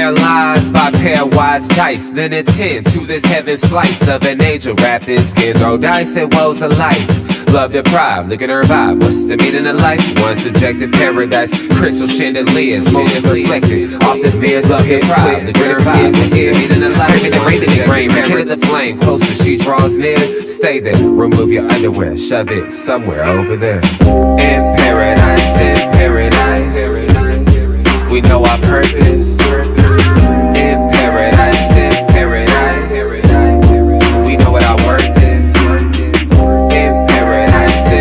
Paralyzed by pairwise dice, then attend to this heaven slice of an angel wrapped in skin. Throw dice and woes of life. Love deprived, look at her vibe. What's the meaning of life? One subjective paradise. Crystal chandeliers, motives reflected off the fears of hip hop. Look at her vibe, what's the meaning of life? Craving the rain, rekindle the flame. Closer she draws near, stay there. Remove your underwear, shove it somewhere over there. In paradise, we know our purpose. In paradise, we know what our worth is. In paradise,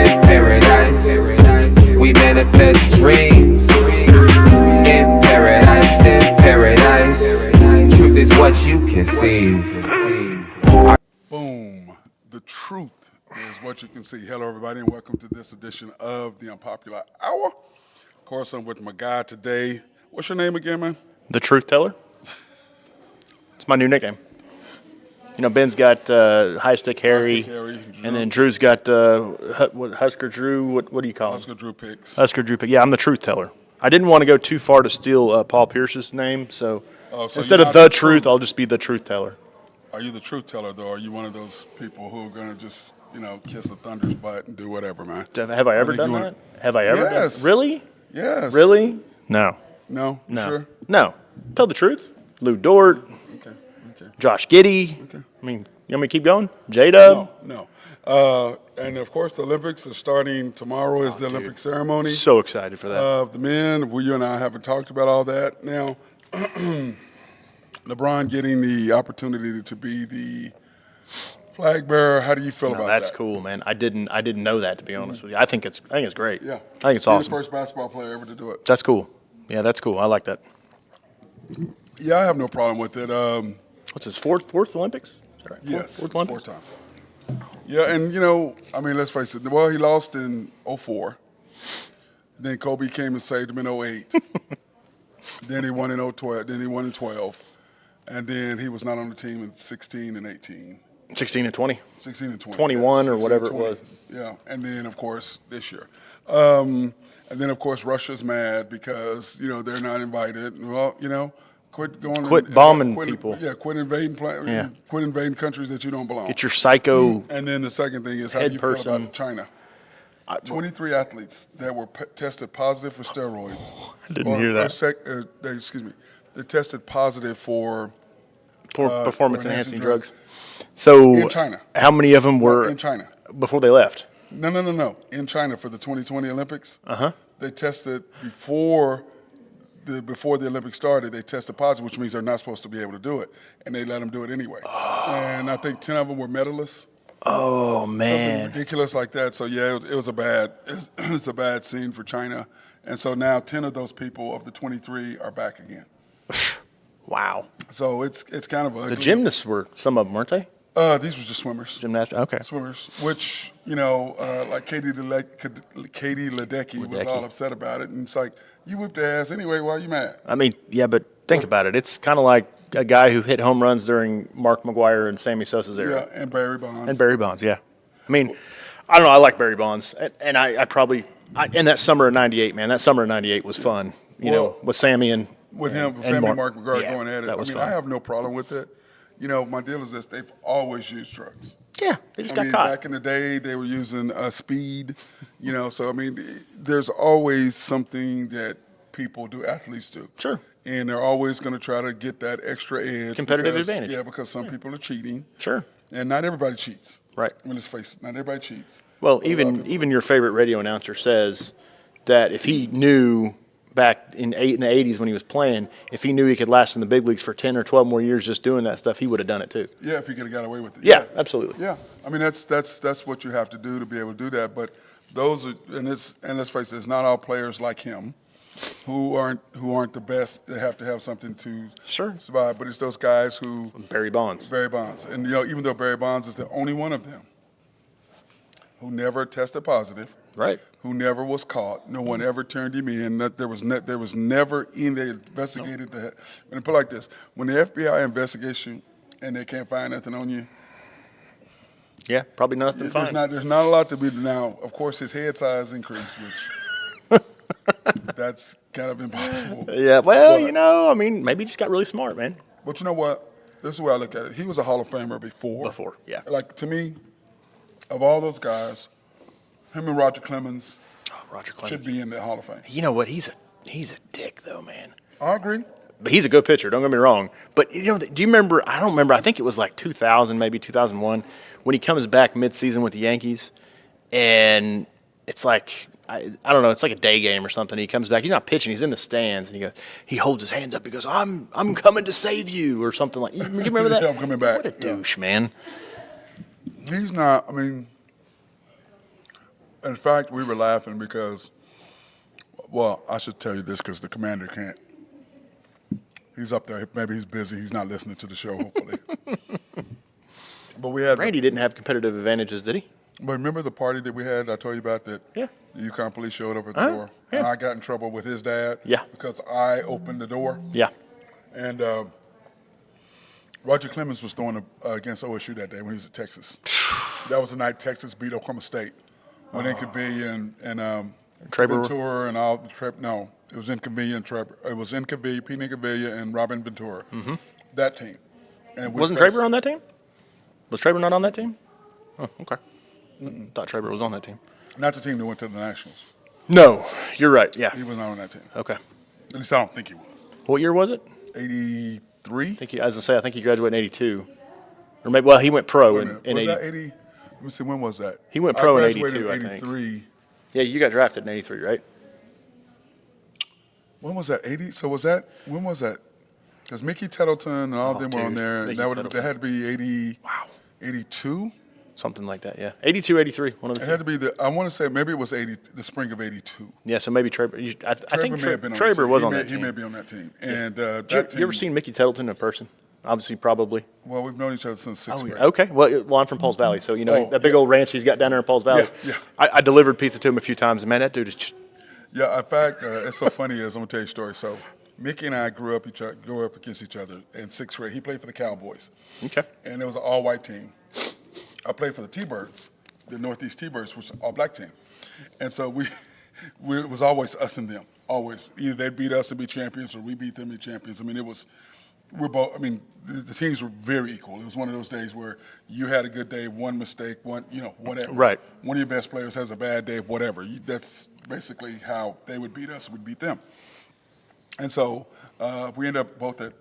we manifest dreams. In paradise, truth is what you conceive. Boom. The truth is what you can see. Hello, everybody, and welcome to this edition of the Unpopular Hour. Of course, I'm with my guy today. What's your name again, man? The Truth Teller. It's my new nickname. You know, Ben's got High Stick Harry, and then Drew's got Husker Drew. What do you call him? Husker Drew Picks. Husker Drew Picks. Yeah, I'm the Truth Teller. I didn't want to go too far to steal Paul Pierce's name, so instead of the Truth, I'll just be the Truth Teller. Are you the Truth Teller, though? Or are you one of those people who are going to just, kiss the Thunder's butt and do whatever, man? Have I ever done that? Have I ever done that? Really? Yes. Really? No. No? No. Sure? No. Tell the truth. Lou Dort. Okay. Josh Giddey. Okay. I mean, you want me to keep going? J-Dub? No. And, of course, the Olympics are starting tomorrow is the Olympic ceremony. So excited for that. Of the men. You and I haven't talked about all that. Now, LeBron getting the opportunity to be the flag bearer. How do you feel about that? That's cool, man. I didn't know that, to be honest with you. I think it's great. Yeah. I think it's He's awesome. the first basketball player ever to do it. That's cool. Yeah, that's cool. I like that. Yeah, I have no problem with it. What's his fourth Olympics? Is that right? Yes, fourth it's Olympics? fourth time. Yeah, and let's face it. Well, he lost in 2004. Then Kobe came and saved him in 2008. Then he won in 2012. Then he won in 2012. And then he was not on the team in 16 and 18. 16 and 20. 16 and 20. 21 yeah, or whatever it was. Yeah, and then, of course, this year. And then, of course, Russia's mad because, they're not invited. Well, quit bombing people. Yeah, quit invading countries that you don't belong. Get your psycho And then the second thing is, how do you feel about China? 23 athletes that were tested positive for steroids. I didn't hear that. They tested positive for performance-enhancing drugs. So in China. How many of them were in China before they left? No. In China for the 2020 Olympics, they tested before the Olympics started. They tested positive, which means they're not supposed to be able to do it, and they let them do it anyway. And I think 10 of them were medalists. Oh man, something ridiculous like that. So yeah, it was a bad scene for China, and so now 10 of those people of the 23 are back again. Wow. So it's kind of ugly. The gymnasts were some of them, weren't they? These were just swimmers. Gymnastics. Okay. Swimmers, which like Katie Ledecky was all upset about it, and it's like, you whipped their ass anyway. Why are you mad? I mean, yeah, but think about it. It's kind of like a guy who hit home runs during Mark McGwire and Sammy Sosa's era. Yeah, and Barry Bonds. Yeah. I mean, I don't know. I like Barry Bonds, and I probably in that summer of '98, man. That summer of '98 was fun. With Sammy and Mark McGwire going at it. That was fun. I have no problem with it. My deal is this: they've always used drugs. Yeah, they just got caught. Back in the day, they were using speed. So there's always something that athletes do. Sure. And they're always going to try to get that extra edge. Competitive advantage. Yeah, because some people are cheating. Sure. And not everybody cheats. Right. Let's face it, not everybody cheats. Well, even your favorite radio announcer says that if he knew back in the 80s when he was playing, if he knew he could last in the big leagues for 10 or 12 more years just doing that stuff, he would have done it too. Yeah, if he could have got away with it. Yeah, absolutely. Yeah. That's what you have to do to be able to do that. But and let's face it, it's not all players like him who aren't the best. They have to have something to survive. But it's those guys who Barry Bonds. And even though Barry Bonds is the only one of them who never tested positive, right? Who never was caught. No one ever turned him in. There was never any. They investigated that. And put it like this: when the FBI investigates you and they can't find nothing on you, yeah, probably nothing to find. There's not a lot to be now. Of course, his head size increased, which That's kind of impossible. Yeah, well, But- I mean, maybe he just got really smart, man. But you know what? This is the way I look at it. He was a Hall of Famer before. Before, yeah. Like, to me, of all those guys, him and Roger Clemens Roger Clemens. should be in the Hall of Fame. You know what? He's a dick, though, man. I agree. But he's a good pitcher. Don't get me wrong. But do you remember? I don't remember. I think it was like 2000, maybe 2001, when he comes back midseason with the Yankees, and it's like I don't know. It's like a day game or something. He comes back. He's not pitching. He's in the stands, and he holds his hands up. He goes, "I'm coming to save you," or something like. You remember that? Yeah, I'm coming back. What a douche, man. He's not. I mean, in fact, we were laughing because, well, I should tell you this because the commander can't. He's up there. Maybe he's busy. He's not listening to the show, hopefully. But we had. Randy didn't have competitive advantages, did he? But remember the party that we had? I told you about that. Yeah. The UConn police showed up at the door, yeah. and I got in trouble with his dad. Yeah. Because I opened the door, Yeah. and Roger Clemens was throwing against OSU that day when he was at Texas. That was the night Texas beat Oklahoma State when Inconvenia and Trevor. Ventura and all. No, it was Inconvenia and Trevor. It was Inconvenia, Pete Inconvenia, and Robin Ventura. Mm-hmm. That team. And we Wasn't faced- Traber on that team? Was Traber not on that team? Oh, okay. Thought Traber was on that team. Not the team that went to the Nationals. No, you're right. Yeah. He was not on that team. Okay. At least I don't think he was. What year was it? 83? I think I was gonna say I think he graduated in '82, or maybe he went pro Wait a in, minute. in Was 80. that 80? Let me see, when was that? He went pro in I graduated 82, I in think. 83. Yeah, you got drafted in '83, right? When was that? 80? So when was that? Because Mickey Tettleton and all of them were on dude. there. Mickey That Tettleton. had to be 80. Wow. 82? Something like that. Yeah, '82, '83, one of the It two. had to be I want to say maybe it was the spring of 82. Yeah, so maybe Traber. I think Traber may have been on that Traber team. was He on may- that team. He may be on that team. And that You team, ever seen Mickey Tettleton in person? Obviously, probably. Well, we've known each other since sixth grade. Okay. Well, I'm from Pauls Valley, so Oh, that big yeah. old ranch he's got down there in Pauls Valley. Yeah. I delivered pizza to him a few times, and man, that dude is just. Yeah, in fact, it's so funny is I'm gonna tell you a story. So Mickey and I grew up against each other in sixth grade. He played for the Cowboys. Okay. And it was an all-white team. I played for the T-Birds, the Northeast T-Birds, which is an all-black team. And so it was always us and them, always. Either they'd beat us and be champions, or we beat them and be champions. I mean, the teams were very equal. It was one of those days where you had a good day, one mistake, whatever. Right. One of your best players has a bad day, whatever. That's basically how they would beat us, we'd beat them. And so we ended up both at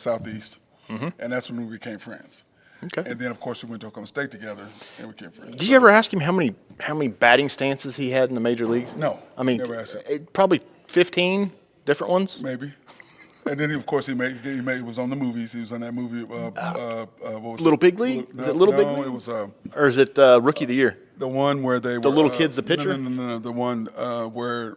Southeast, and that's when we became friends. Okay. And then, of course, we went to Oklahoma State together and became friends. Did you ever ask him how many batting stances he had in the major leagues? No, I mean, never asked him. Probably 15 different ones. Maybe. And then, of course, he was on the movies. He was on that movie. What was Little it? Big League? Is it Little Big League? No, it was Or is it Rookie of the Year? the one where they The were little kid's the pitcher? No. The one where.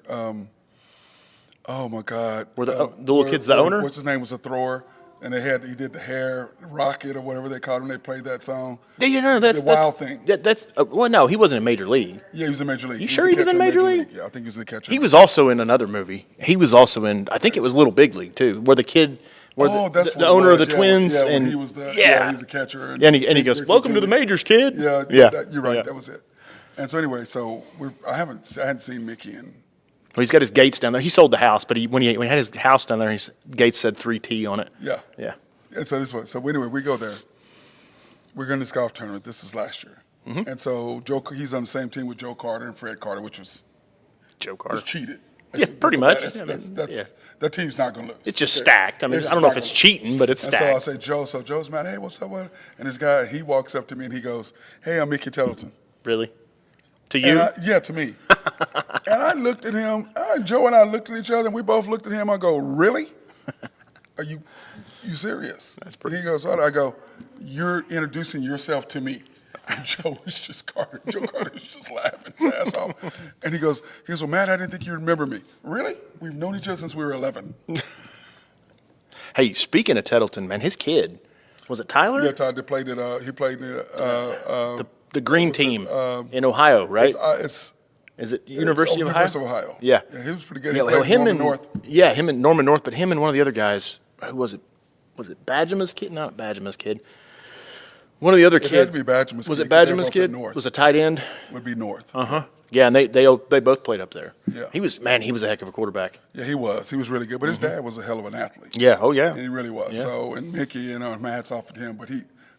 Oh my God! Where the little kid's the owner? What's his name was a thrower, and he did the hair rocket or whatever they called him. They played that song. Yeah, that's The Wild Thing. That's well, no, he wasn't in Major League. Yeah, he was in Major League. You He sure the he was catcher in Major League? Yeah, I think he was the catcher. He was also in another movie. He was also in, I think it was Little Big League too, where the kid, where That's the what it owner of the was. Twins, Yeah, when and he was the yeah, he's the catcher. and he goes, "Welcome to the majors, kid." Yeah, yeah, you're right. yeah. That was it. And so anyway, I hadn't seen Mickey in. Well, he's got his gates down there. He sold the house, but when he had his house down there, his gates said 3T on it. Yeah. Yeah. And so anyway, we go there. We're going to this golf tournament. This is last year. Mm-hmm. And so he's on the same team with Joe Carter and Fred Carter, which was Joe Carter. cheated. Yeah, pretty much. That's that team's not going to lose. It's just stacked. I mean, I don't know if it's cheating, but it's And so stacked. I say, Joe's mad. Hey, what's up? And this guy, he walks up to me and he goes, "Hey, I'm Mickey Tettleton." Really? To you? Yeah, to me. And I looked at him. Joe and I looked at each other, and we both looked at him. I go, "Really? Are you serious?" That's pretty- He goes, "What?" I go, "You're introducing yourself to me." And Joe was just Carter. Joe Carter was just laughing his ass off. And he goes, "Well, Matt, I didn't think you remember me." Really? We've known each other since we were 11. Hey, speaking of Tettleton, man, his kid, was it Tyler? Yeah, Todd, he played in The green team in Ohio, right? It's Is it University of Ohio? University of Ohio. Yeah. He was pretty good. Yeah, He well, played him Norman and North. Yeah, him and Norman North, but him and one of the other guys. Who was it? Was it Badgema's kid? Not Badgema's kid. One of the other It had kids. to be Badgerman's Was kid, it 'cause they're Badgerman's both kid? up north. Was a tight end? Would be North. Yeah, and they both played up there. Yeah. He was a heck of a quarterback. Yeah, he was. He was really good. But his dad was a hell of an athlete. Yeah. Oh yeah. And he really was. Yeah. So, and Mickey, my hats off to him. But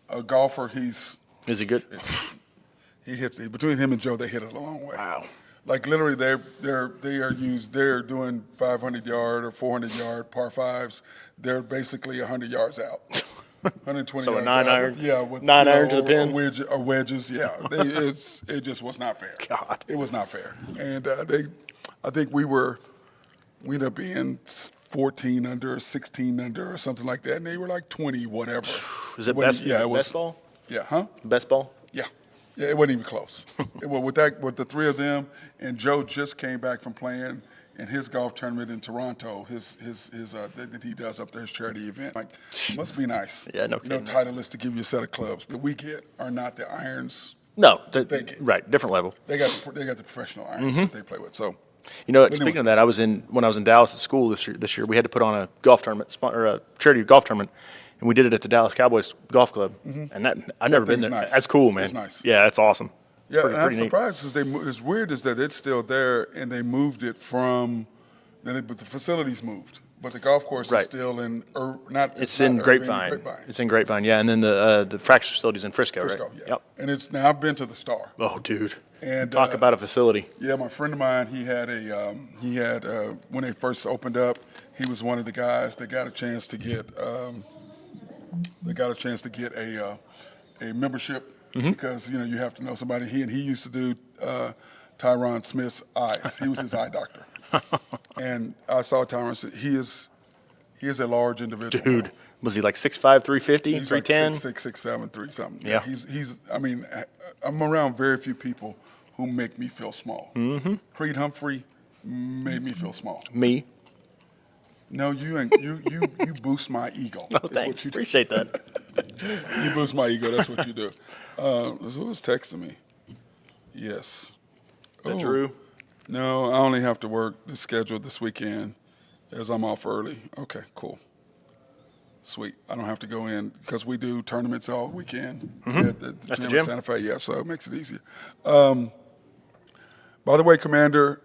a golfer, Is he good? he hits it. Between him and Joe, they hit it a long way. Wow. Like literally, they're doing 500-yard or 400-yard par fives. They're basically 100 yards out. 120 So a yards 9 out. iron? With 9 iron to the pin? or wedges. Yeah, it just was not fair. God. It was not fair. And I think we ended up being 14 under, 16 under, or something like that, and they were like 20 whatever. Is it wasn't- best? Yeah, is it it was. best ball? Yeah, huh? Best ball? Yeah. Yeah, it wasn't even close. With the three of them, and Joe just came back from playing in his golf tournament in Toronto. His that he does up there, his charity event. Like, must be nice. Yeah, no You know, kidding. Titleist to give you a set of clubs that we get are not the irons. No. They get. Right. Different level. They got the professional irons that they play with. So. You know, But speaking anyway. of that, when I was in Dallas at school this year, we had to put on a golf tournament or a charity golf tournament, and we did it at the Dallas Cowboys Golf Club. And I've never been thing's there. nice. That's cool, man. It's nice. Yeah, that's awesome. It's Yeah, pretty, and I'm pretty neat. surprised as weird as that it's still there, and they moved it from. But the facilities moved, but the golf course Right. is still in. Not. It's not in Irving, Grapevine. It's in Grapevine, yeah. And then the practice facility's in Frisco, Frisco, right? yeah. Yep. And it's now I've been to the Star. Oh, dude. And Talk about a facility. Yeah, my friend of mine, he had when they first opened up, he was one of the guys that got a chance to get a membership because you have to know somebody. He used to do Tyron Smith's eyes. He was his eye doctor, and I saw Tyron. He is a large individual. Dude, was he like 6'5", 350, He's like 310? 6'6", 6'7", 3 something. Yeah. He's. I mean, I'm around very few people who make me feel small. Mm-hmm. Creed Humphrey made me feel small. Me? No, you ain't. You boost my ego. Oh, is thanks. what you do. Appreciate that. You boost my ego. That's what you do. Who was texting me? Yes. Is that Drew? No, I only have to work the schedule this weekend as I'm off early. Okay, cool. Sweet. I don't have to go in because we do tournaments all weekend at the gym in gym? Santa Fe. Yeah, so it makes it easier. By the way, Commander,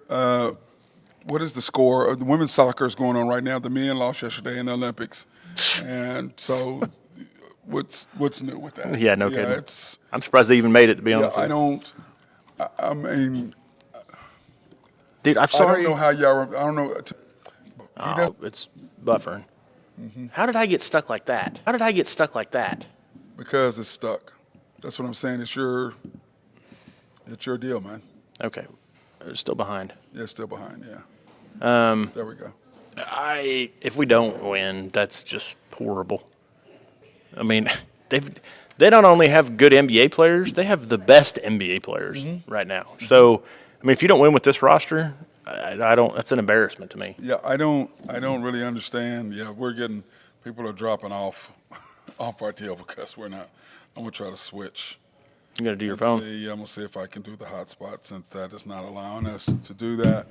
what is the score? The women's soccer is going on right now. The men lost yesterday in the Olympics, and so what's new with that? Yeah, no kidding. It's I'm surprised they even made it, to be honest. I with you. don't. I mean, Dude, I'm I sorry. don't know how y'all. I don't know. Oh, it's buffering. How did I get stuck like that? Because it's stuck. That's what I'm saying. It's your deal, man. Okay. It's still behind. Yeah, it's still behind. Yeah. There we go. If we don't win, that's just horrible. I mean, they not only have good NBA players, they have the best NBA players right now. So, I mean, if you don't win with this roster, I don't. That's an embarrassment to me. Yeah, I don't really understand. Yeah, people are dropping off our deal because we're not. I'm gonna try to switch. You got to do your I'm phone. gonna see if I can do the hotspot since that is not allowing us to do that.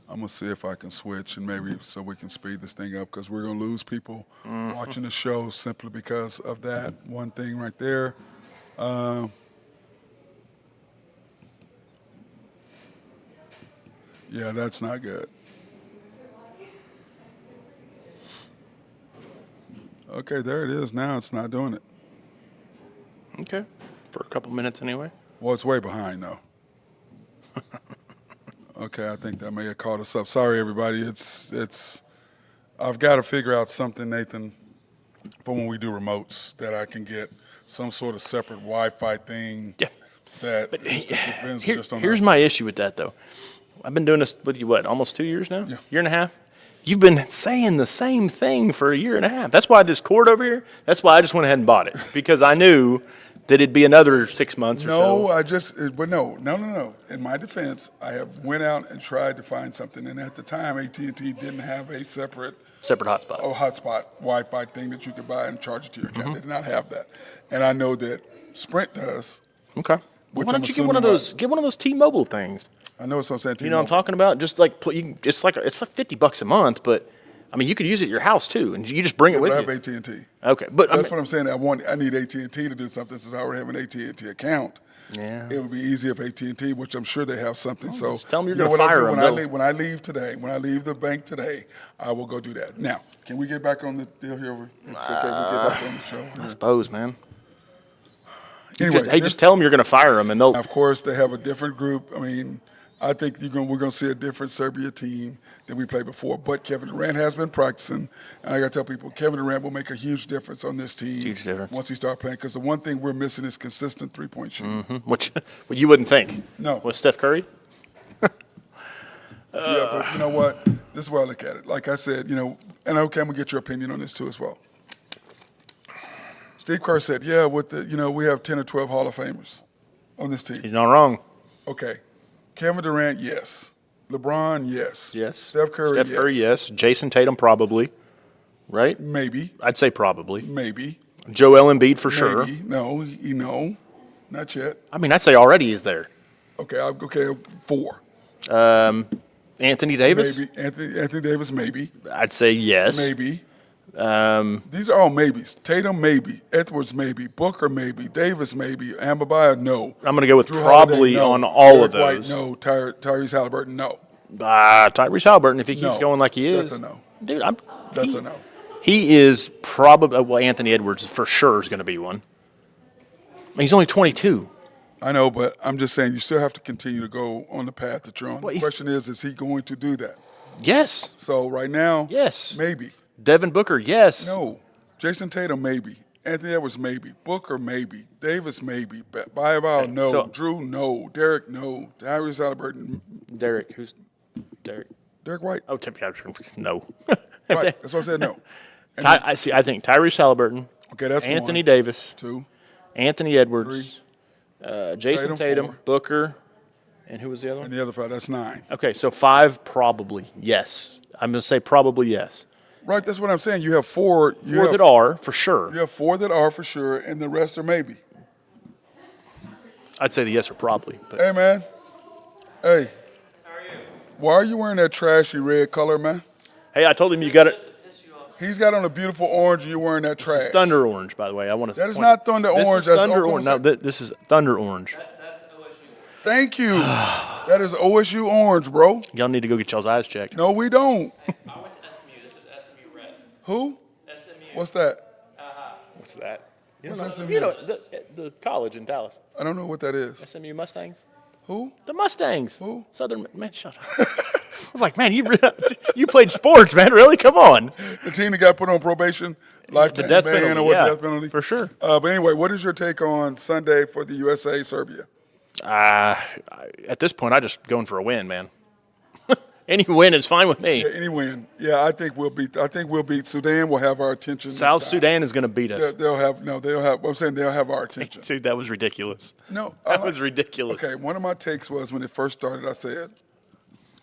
I'm gonna see if I can switch and maybe so we can speed this thing up because we're gonna lose people watching the show simply because of that one thing right there. Yeah, that's not good. Okay, there it is. Now it's not doing it. Okay. For a couple minutes anyway. Well, it's way behind though. Okay, I think that may have caught us up. Sorry, everybody. It's. I've got to figure out something, Nathan, for when we do remotes that I can get some sort of separate Wi-Fi thing. Yeah. That depends just on Here's us. my issue with that, though. I've been doing this with you, almost 2 years now? Yeah. Year and a half? You've been saying the same thing for a year and a half. That's why this cord over here, that's why I just went ahead and bought it. Because I knew that it'd be another 6 months or No, so. but no. In my defense, I have went out and tried to find something, and at the time, AT&T didn't have a separate Hotspot. hotspot Wi-Fi thing that you could buy and charge it to your account. They did not have that, and I know that Sprint does. Okay. Which Why I'm don't you get one of assuming those? Get one of those T-Mobile things. I know what I'm saying. You know what I'm talking about? Just like it's like $50 a month, but I mean, you could use it at your house too, and you just bring it with I you. have AT&T. Okay, but That's what I'm saying. I need AT&T to do something since I already have an AT&T account. Yeah. It would be easy if AT&T, which I'm sure they have something. So just tell them you're you know gonna what I'll fire do them, when I leave today, when I leave the bank today, I will go do that. Now, can we get back on the deal here? It's okay. We get back on the show. I suppose, man. Anyway, Just tell them you're going to fire them, and they'll. of course, they have a different group. I mean, I think we're going to see a different Serbia team than we played before. But Kevin Durant has been practicing, and I got to tell people, Kevin Durant will make a huge difference on this team. Huge difference. Once he starts playing. Because the one thing we're missing is consistent three-point shooting. Which you wouldn't think. No. With Steph Curry? Yeah, but you know what? This is where I look at it. Like I said, and okay, I'm going to get your opinion on this too as well. Steve Kerr said, yeah, we have 10 or 12 Hall of Famers on this team. He's not wrong. Okay. Kevin Durant, yes. LeBron, yes. Yes. Steph Curry, yes. Jason Tatum, probably. Right? Maybe. I'd say probably. Maybe. Joel Embiid for sure. Maybe. No, not yet. I mean, I'd say already is there. Okay, 4. Anthony Davis? Maybe. Anthony Davis, maybe. I'd say yes. Maybe. These are all maybes. Tatum, maybe. Edwards, maybe. Booker, maybe. Davis, maybe. Adebayo, no. I'm going to go with Drew probably Holiday, no. on all of Derek those. White, no. Tyrese Halliburton, no. Tyrese Halliburton, if he keeps No. going like he is. That's a no. Dude, That's a no. He is probably, well, Anthony Edwards for sure is going to be one. I mean, he's only 22. I know, but I'm just saying you still have to continue to go on the path that you're on. Well, The question is he going to do that? Yes. So right now, Yes. maybe. Devin Booker, yes. No. Jason Tatum, maybe. Anthony Edwards, maybe. Booker, maybe. Davis, maybe. Bayo, no. so- Drew, no. Derek, no. Tyrese Halliburton, Derek, who's Derek? Derek White. Oh, no. Right. That's why I said no. And I think Tyrese Halliburton, okay, that's Anthony 1, Davis, 2. Anthony Edwards, Jason Tatum, Tatum, 4. Booker, and who was the other one? And the other 5, that's 9. Okay, so 5 probably, yes. I'm going to say probably yes. Right, that's what I'm saying. You have 4. 4 that are, for sure. You have 4 that are for sure, and the rest are maybe. I'd say the yes or probably. But Hey, man. Hey. How are you? Why are you wearing that trashy red color, man? hey, I told him you got it. He's got on a beautiful orange, and you're wearing that trash. It's Thunder Orange, by the way. I want to. That is not Thunder this Orange. Is That's Thunder Oklahoma Orange. No, State. this is Thunder Orange. That's OSU. Thank you. That is OSU orange, bro. Y'all need to go get y'all's eyes checked. No, we don't. I went to SMU. This is SMU red. Who? SMU. What's that? What's that? What's SMU? You know the college in Dallas. I don't know what that is. SMU Mustangs. Who? The Mustangs. Who? Southern man. Shut up. I was like, man, you played sports, man. Really? Come on. The team that got put on probation, lifetime death ban penalty, or what yeah, death penalty? for sure. But anyway, what is your take on Sunday for the USA Serbia? At this point, I just going for a win, man. Any win is fine with me. Yeah, any win? Yeah, I think we'll beat Sudan. We'll have our attention. this South time. Sudan is going to beat us. They'll have. I'm saying they'll have our attention. Dude, that was ridiculous. No, That was ridiculous. Okay, one of my takes was when it first started, I said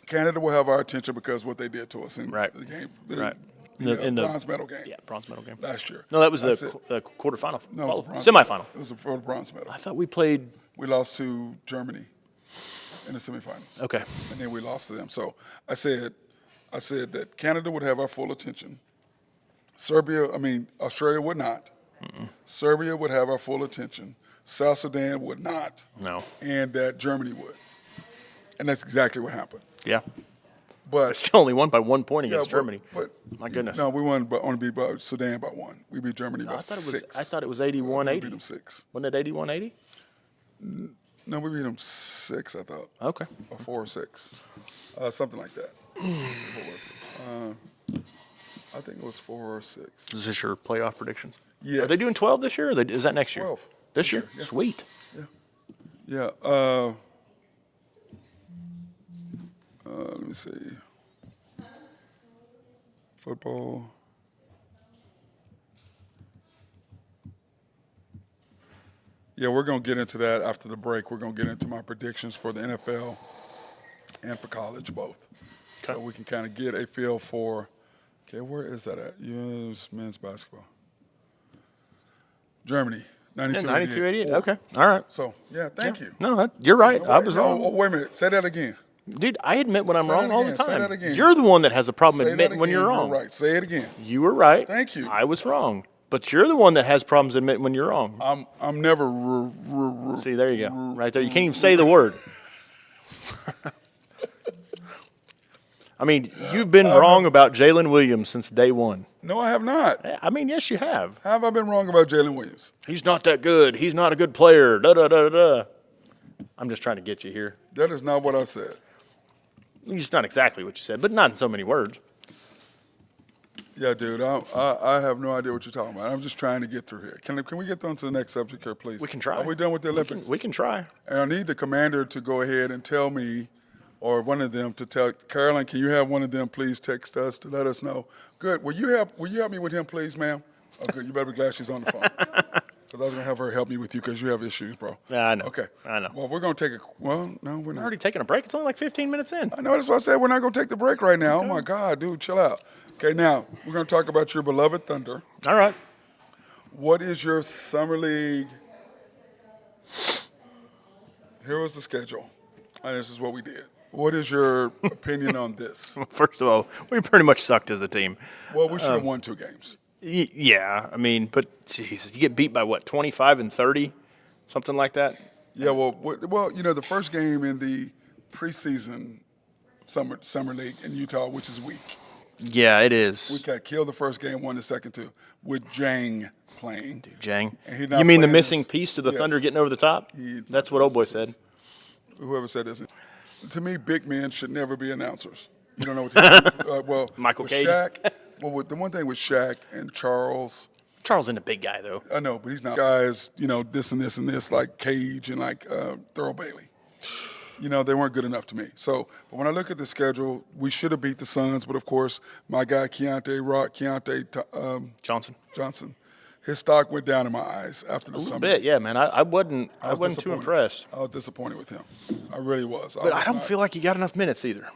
Canada will have our attention because what they did to us in Right. the game, Right. in the bronze medal game Yeah, bronze medal game. last year. No, that was That's the it. quarterfinal. No, it was a bronze Semifinal. It was for the bronze medal. I thought we played. We lost to Germany in the semifinals. Okay. And then we lost to them. So I said that Canada would have our full attention. Australia would not. Serbia would have our full attention. South Sudan would not. No. And that Germany would. And that's exactly what happened. Yeah. But Still only won by 1 point against but- Germany. But My goodness. no, we won, but only beat by Sudan by 1. We beat Germany by 6. I thought it was We 81-80. beat them 6. Wasn't it 81-80? No, we beat them 6. I thought, Okay. or 4 or 6, something like that. What was it? I think it was 4 or 6. Is this your playoff predictions? Yes. Are they doing 12 this year? Or is that next year? 12. This year? yeah. Sweet. Yeah. Let me see. Football. Yeah, we're going to get into that after the break. We're going to get into my predictions for the NFL and for college both. Okay. So we can kind of get a feel for, okay, where is that at? U.S. men's basketball. Germany, 92-88. 92-88. Okay. All right. So, yeah, thank you. No, you're right. I was Oh, wrong. wait a minute. Say that again. Dude, I admit when I'm Say wrong that all the again. Say time. that again. You're the one that has a problem Say that admitting when again. you're wrong. Right. Say it again. You were right. Thank you. I was wrong. But you're the one that has problems admitting when you're wrong. I'm never. See, there you go. Right there. You can't even say the word. I mean, you've been wrong about Jalen Williams since day one. No, I have not. I mean, yes, you have. Have I been wrong about Jalen Williams? He's not that good. He's not a good player. Da da da da. I'm just trying to get you here. That is not what I said. It's not exactly what you said, but not in so many words. Yeah, dude, I have no idea what you're talking about. I'm just trying to get through here. Can we get on to the next subject here, please? We can try. Are we done with the Olympics? We can try. And I need the commander to go ahead and tell me, or one of them to tell Carolyn. Can you have one of them please text us to let us know? Good. Will you help me with him, please, ma'am? Oh, good. You better be glad she's on the phone. Because I was gonna have her help me with you because you have issues, bro. Yeah, I know. Okay. I know. Well, we're gonna take a. Well, no, we're We're not. already taking a break. It's only like 15 minutes in. I know, that's why I said we're not going to take the break right now. Oh, my God, dude, chill out. Okay, now, we're going to talk about your beloved Thunder. All right. What is your summer league? Here was the schedule, and this is what we did. What is your opinion on this? First of all, we pretty much sucked as a team. Well, we should have won 2 games. Yeah, I mean, but Jesus, you get beat by what, 25 and 30, something like that. Yeah, well, you know, the first game in the preseason summer league in Utah, which is weak. Yeah, it is. We got killed the first game, won the second 2, with Jang playing. Jang. And he not You mean the playing missing this- piece to the yes. Thunder getting over the top? That's what old boy said. Whoever said this. To me, big men should never be announcers. You don't know what to do. Michael with Cage. Shaq, the one thing with Shaq and Charles, Charles isn't a big guy, though. I know, but he's not. Guys, you know, this and this and this, like Cage and like Thurl Bailey. You know, they weren't good enough to me. So, but when I look at the schedule, we should have beat the Suns, but of course, my guy Keontae Johnson, his stock went down in my eyes after the A little summer. bit, yeah, man. I wasn't too disappointed. impressed. I was disappointed with him. I really was. But I don't feel like he got enough minutes either.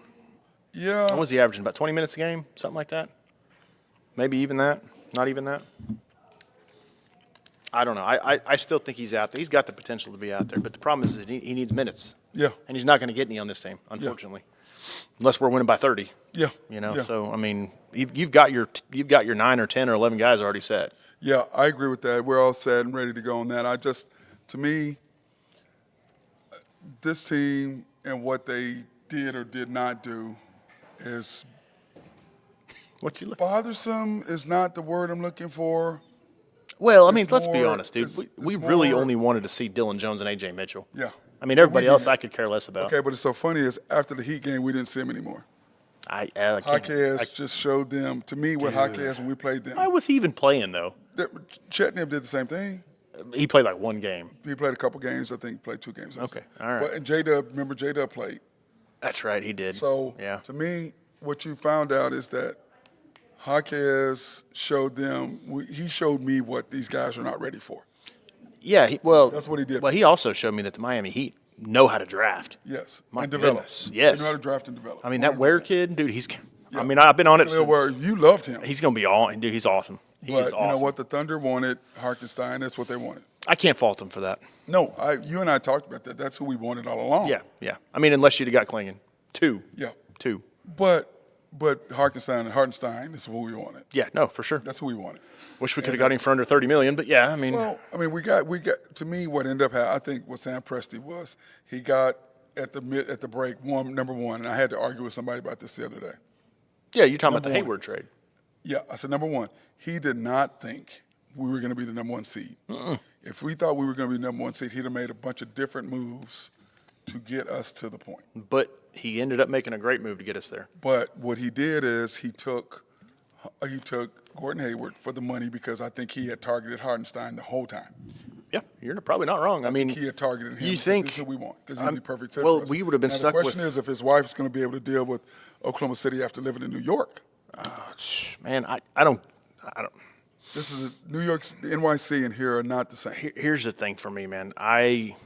Yeah. What was he averaging? About 20 minutes a game? Something like that? Maybe even that? Not even that? I don't know. I still think he's out there. He's got the potential to be out there, but the problem is that he needs minutes. Yeah. And he's not going to get any on this team, unfortunately, unless we're winning by 30. Yeah. You know, Yeah. so I mean, you've got your 9 or 10 or 11 guys already set. Yeah, I agree with that. We're all set and ready to go on that. To me, this team and what they did or did not do is What you look? bothersome is not the word I'm looking for. Well, I mean, It's let's be more- honest, dude. it's- We it's really more- only wanted to see Dylan Jones and AJ Mitchell. Yeah. I mean, everybody We else did. I could care less about. Okay, but it's so funny is after the Heat game, we didn't see him anymore. I Jaquez just showed them, to me, what Jaquez when we played them. Why was he even playing though? Chetney did the same thing. He played like one game. He played a couple games. I think he played 2 games. Okay, all right. But, and J-Dub, remember J-Dub played. That's right, he did. So yeah, to me, what you found out is that Jaquez showed them, he showed me what these guys are not ready for. yeah. That's what he did. Well, he also showed me that the Miami Heat know how to draft. Yes. My and develop. goodness, yes. They know how to draft and develop. I mean, that Ware 100%. kid, dude. He's. Yeah. I mean, I've been on it. Khalil Ware, Since, you loved him. he's gonna be all. Dude, he's awesome. He But is awesome. you know what? The Thunder wanted Hartenstein. That's what they wanted. I can't fault him for that. No, you and I talked about that. That's who we wanted all along. Yeah, yeah. I mean, unless you'd have got Klingon. Two. Yeah. But Hartenstein is who we wanted. yeah, no, for sure. That's who we wanted. Wish we could have got him for under $30 million, but yeah, I mean, Well, I mean, we got. To me, what ended up happening, I think, what Sam Presti was, he got at the break number one, and I had to argue with somebody about this the other day. yeah, you're talking about the number one. Hayward trade. Yeah, I said number one. He did not think we were going to be the number 1 seed. If we thought we were going to be the number 1 seed, he'd have made a bunch of different moves to get us to the point. But he ended up making a great move to get us there. But what he did is he took Gordon Hayward for the money because I think he had targeted Hartenstein the whole time. Yeah, you're probably not wrong. I mean, He had targeted him. You and said, think? this is who we want because he's the perfect fit well, for us. we would have been now, stuck the question with- is if his wife's going to be able to deal with Oklahoma City after living in New York. Man, I don't. This is New York's the NYC and here are not the same. Here's the thing for me, man. I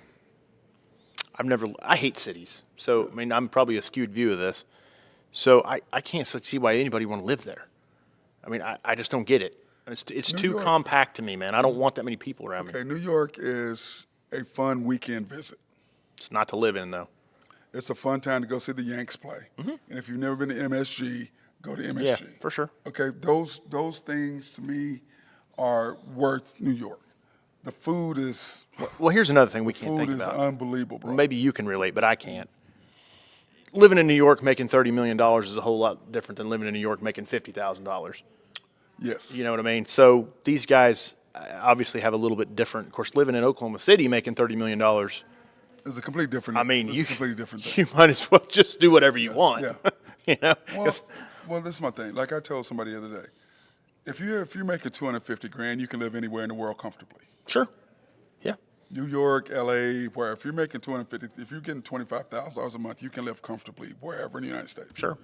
hate cities. So I mean, I'm probably a skewed view of this. So I can't see why anybody would want to live there. I mean, I just don't get it. It's New too York- compact to me, man. I don't want that many people around me. Okay, New York is a fun weekend visit. It's not to live in though. It's a fun time to go see the Yanks play. And if you've never been to MSG, go to MSG. Yeah, for sure. Okay, those things to me are worth New York. The food is Well, here's another thing we can't food think is about. unbelievable, bro. Maybe you can relate, but I can't. Living in New York making $30 million is a whole lot different than living in New York making $50,000. Yes. You know what I mean? So these guys obviously have a little bit different. Of course, living in Oklahoma City making $30 million, It's a completely different. I mean, it's you, a completely different thing. you might as well just do whatever you want. Yeah. You know? Well, this is my thing. Like I told somebody the other day, if you're making $250,000, you can live anywhere in the world comfortably. Sure. Yeah. New York, LA, where if you're making if you're getting $25,000 a month, you can live comfortably wherever in the United States. Sure.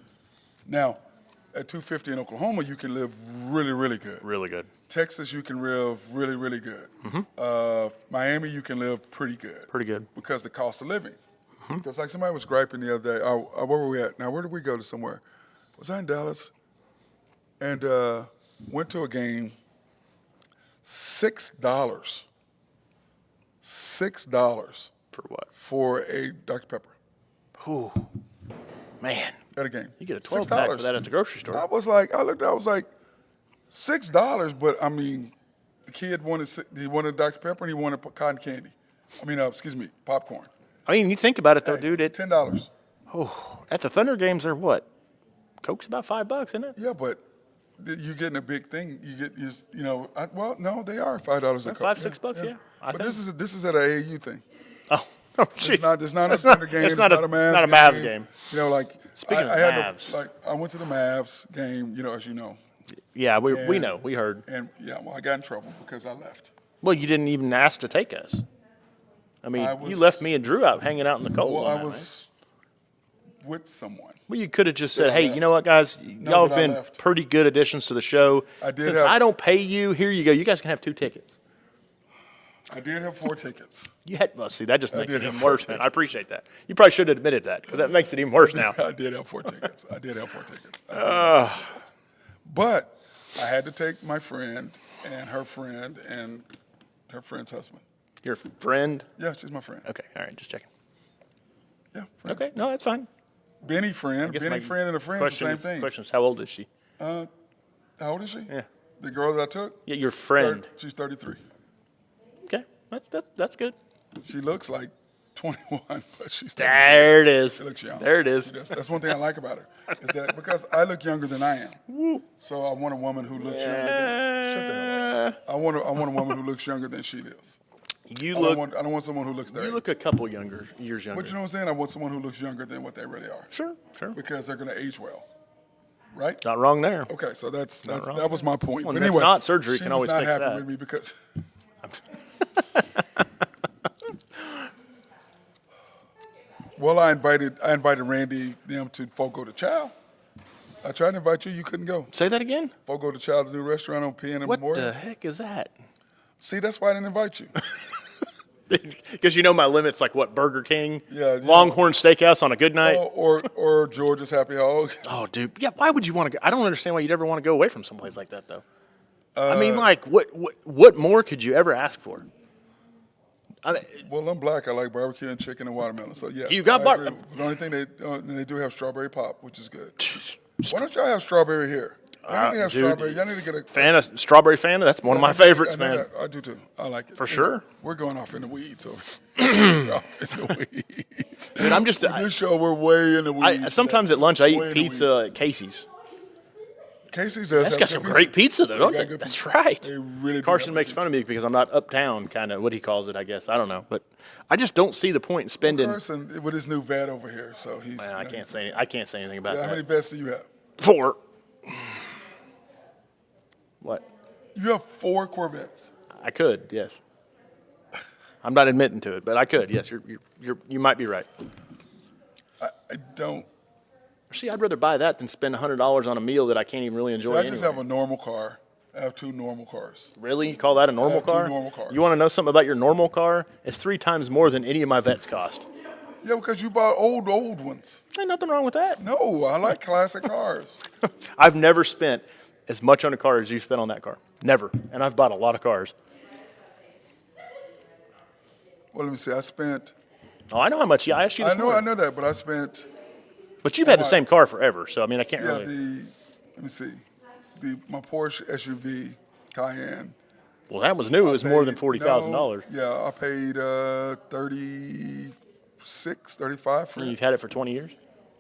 Now, at $250 in Oklahoma, you can live really, really good. Really good. Texas, you can live really, really good. Miami, you can live pretty good. Pretty good. Because the cost of living. Because like somebody was griping the other day. Where were we at? Now, where did we go to somewhere? Was I in Dallas? And went to a game. $6. $6 For what? for a Dr. Pepper Ooh. Man. at a game. You get a 12 pack for that at the grocery store. I was like, I was like, $6, but I mean, the kid wanted Dr. Pepper and he wanted cotton candy. Popcorn. I mean, you think about it though, dude. $10. At the Thunder games, they're what? Coke's about $5, isn't it? Yeah, but you're getting a big thing. No, they are $5 a cup. $5, $6, yeah. I But think. this is at an AAU thing. Oh, jeez. It's not a Thunder game. It's not a Mavs game. You know, like Speaking of I had Mavs. I went to the Mavs game. As you know. Yeah, we And- know. We heard. And I got in trouble because I left. Well, you didn't even ask to take us. I mean, you was- left me and Drew out hanging out in the cold. Well, one I night, man. was with someone. Well, you could have just said, I "Hey, left. you know what, guys? Y'all have but I been left. pretty good additions to the show. I did Since have- I don't pay you, here you go. You guys can have 2 tickets." I did have 4 tickets. You had, well, see, that just makes did it have even 4 worse, man. I tickets. appreciate that. You probably should have admitted that because that makes it even worse now. I did have 4 tickets. But I had to take my friend and her friend's husband. Your friend? Yeah, she's my friend. Okay, all right, just checking. Yeah, friend. Okay, no, that's fine. Benny friend. Guess Benny my friend and a friend is the same thing. Question is, how old is she? How old is she? Yeah. The girl that I took? Yeah, your friend. She's 33. Okay, that's good. She looks like 21, but she's 33. There it is. She looks young. There it is. She does. That's one thing I like about her, is that because I look younger than I am. So I want a woman who looks younger than, shut the hell up. I want a woman who looks younger than she is. You I look. don't want someone who looks 30. You look a couple years younger. But you know what I'm saying? I want someone who looks younger than what they really are. Sure. Because they're going to age well. Right? Not wrong there. Okay, so wrong. that was my point. Well, But and if anyway, not, surgery she can was always not fix happy that. with me because well, I invited Randy them to Fogo de Chao. I tried to invite you, you couldn't go. Say that again. Fogo de Chao, the new restaurant on Penn and What Memorial. the heck is that? See, that's why I didn't invite you. Because you know my limit's like what, Burger King, Yeah, Longhorn Steakhouse on a good night. or George's Happy Hog. Oh, dude, yeah. Why would you want to go? I don't understand why you'd ever want to go away from someplace like that, though. I mean, like, what more could you ever ask for? Well, I'm black. I like barbecue and chicken and watermelon. So yes, You got I agree. The only thing they do have strawberry pop, which is good. Why don't y'all have strawberry here? Y'all need to have Dude, strawberry. Y'all need to get a strawberry Fanta. That's one of my favorites, I know man. that. I do too. I like it For sure. We're going off in the weeds. So we're off in the weeds. Dude, I'm just. With this show, we're way in the weeds. Sometimes at lunch I Way eat in the pizza weeds. at Casey's. Casey's does. That's have got good some great pizza, though, They don't got they? good That's pizza. right. They really do Carson have makes good fun of me because I'm not uptown, kind of what he calls it, I guess. I don't know, but I just don't see the point in spending. Carson with his new vet over here, so he's. Man, I can't say anything about Yeah, how many that. vets do you have? 4. What? You have 4 Corvettes. I could, yes. I'm not admitting to it, but I could. Yes, you might be right. I don't. See, I'd rather buy that than spend $100 on a meal that I can't even really enjoy. See, I just anyway. have a normal car. I have 2 normal cars. Really? You call that a normal have 2 car? normal cars. You want to know something about your normal car? It's 3 times more than any of my vets cost. Yeah, because you bought old ones. Ain't nothing wrong with that. No, I like classic cars. I've never spent as much on a car as you spent on that car. Never. And I've bought a lot of cars. Well, let me see. I spent Oh, I know how much. Yeah, I asked you this I know morning. that, but I spent. But you've had the my- same car forever, so I mean, I can't Yeah, really. let me see, my Porsche SUV Cayenne. Well, that was new. It was more than Paid- $40,000. no, Yeah, I paid 35 for And it. you've had it for 20 years.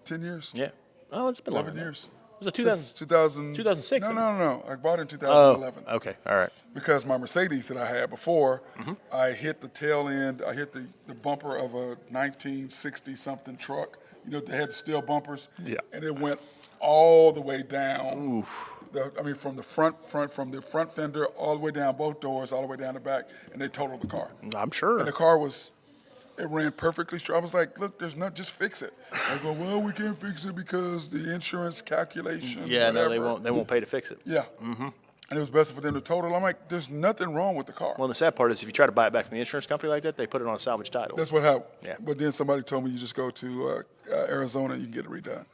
10 years. Yeah. Oh, it's been 11 longer. years. Was it Since 2000? 2000, 2006, No, isn't no, no, no. I bought it in Oh, 2011. okay. All right. Because my Mercedes that I had before, Mm-hmm. I hit the tail end, I hit the bumper of a 1960-something truck. You know, they had steel bumpers. Yeah. And it went all the way down. From the front fender all the way down, both doors, all the way down the back, and they totaled the car. I'm sure. And the car it ran perfectly straight. I was like, look, there's not, just fix it. I go, well, we can't fix it because the insurance calculation, Yeah, no, whatever. they won't pay to fix it. Yeah. Mm-hmm. And it was best for them to total. I'm like, there's nothing wrong with the car. Well, the sad part is if you try to buy it back from the insurance company like that, they put it on a salvage title. That's what happened. Yeah. But then somebody told me you just go to Arizona and you can get it redone.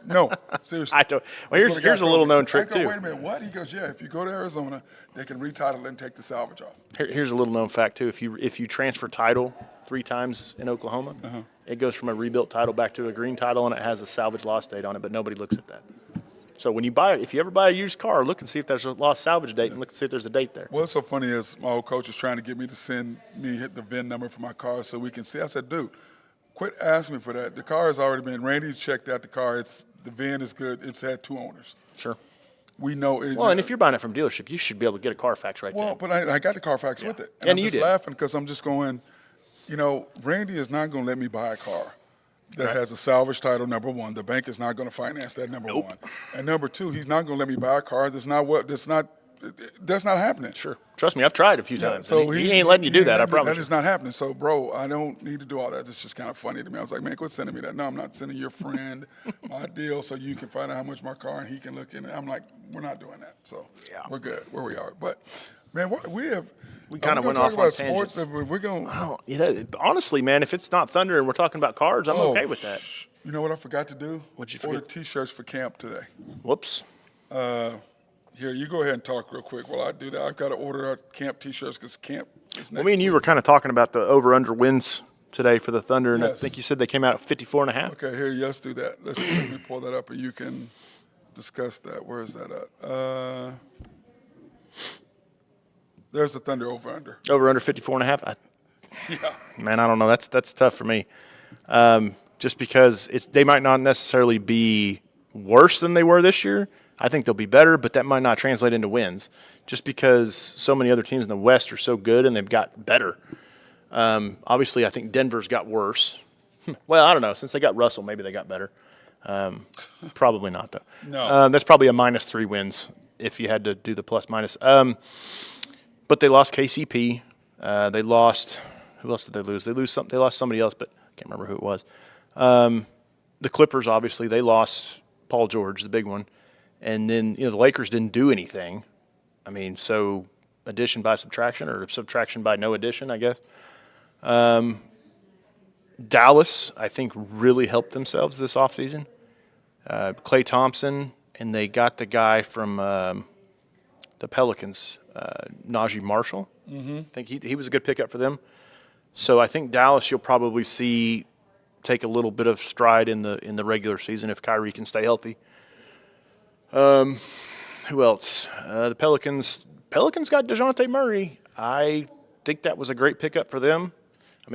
No, seriously. I don't. Well, That's what the guy here's a told little me. known trick I go, too. wait a minute, what? He goes, yeah, if you go to Arizona, they can retitle it and take the salvage off. Here's a little known fact too. If you transfer title 3 times in Oklahoma, it goes from a rebuilt title back to a green title, and it has a salvage loss date on it. But nobody looks at that. So when if you ever buy a used car, look and see if there's a lost salvage date, and look and see if there's a date there. What's so funny is my old coach is trying to get me to send me hit the VIN number for my car so we can see. I said, dude, quit asking me for that. The car has already been. Randy's checked out the car. The VIN is good. It's had 2 owners. Sure. We know it. Well, and if you're buying it from dealership, you should be able to get a Carfax right Well, there. but I got the Carfax with it. And I'm you just did. laughing because I'm just going, Randy is not going to let me buy a car that has a salvage title, number one. The bank is not going to finance that, number one. And number two, he's not going to let me buy a car that's not happening. Sure. Trust me, I've tried a few times. So and he ain't letting you do that, I promise That you. is not happening. So, bro, I don't need to do all that. It's just kind of funny to me. I was like, man, quit sending me that. No, I'm not sending your friend my deal so you can find out how much my car and he can look in it. I'm like, we're not doing that. So we're good where we are. But, man, we kind of went talk off on about tangents. sports. We're going. Oh, yeah, honestly, man, if it's not Thunder and we're talking about cars, I'm okay with that. You know what I forgot to do? What'd you Order forget? T-shirts for camp today. Whoops. Here, you go ahead and talk real quick while I do that. I've got to order our camp T-shirts because camp is next Well, me and you week. were kind of talking about the over-under wins today for the Thunder, and I Yes. think you said they came out at 54.5. Okay, here, let's do that. Let me pull that up and you can discuss that. Where is that at? There's the Thunder over-under. Over-under 54.5. Yeah. Man, I don't know. That's tough for me. Just because they might not necessarily be worse than they were this year. I think they'll be better, but that might not translate into wins. Just because so many other teams in the West are so good and they've got better. Obviously, I think Denver's got worse. Well, I don't know. Since they got Russell, maybe they got better. Probably not, though. No. That's probably a -3 wins if you had to do the plus-minus. But they lost KCP. They lost – who else did they lose? They lost somebody else, but I can't remember who it was. The Clippers, obviously, they lost Paul George, the big one. And then, the Lakers didn't do anything. I mean, so addition by subtraction or subtraction by no addition, I guess. Dallas, I think, really helped themselves this offseason. Klay Thompson, and they got the guy from the Pelicans, Najee Marshall. Mm-hmm. I think he was a good pickup for them. So I think Dallas you'll probably see take a little bit of stride in the regular season if Kyrie can stay healthy. Who else? The Pelicans. Pelicans got DeJounte Murray. I think that was a great pickup for them. I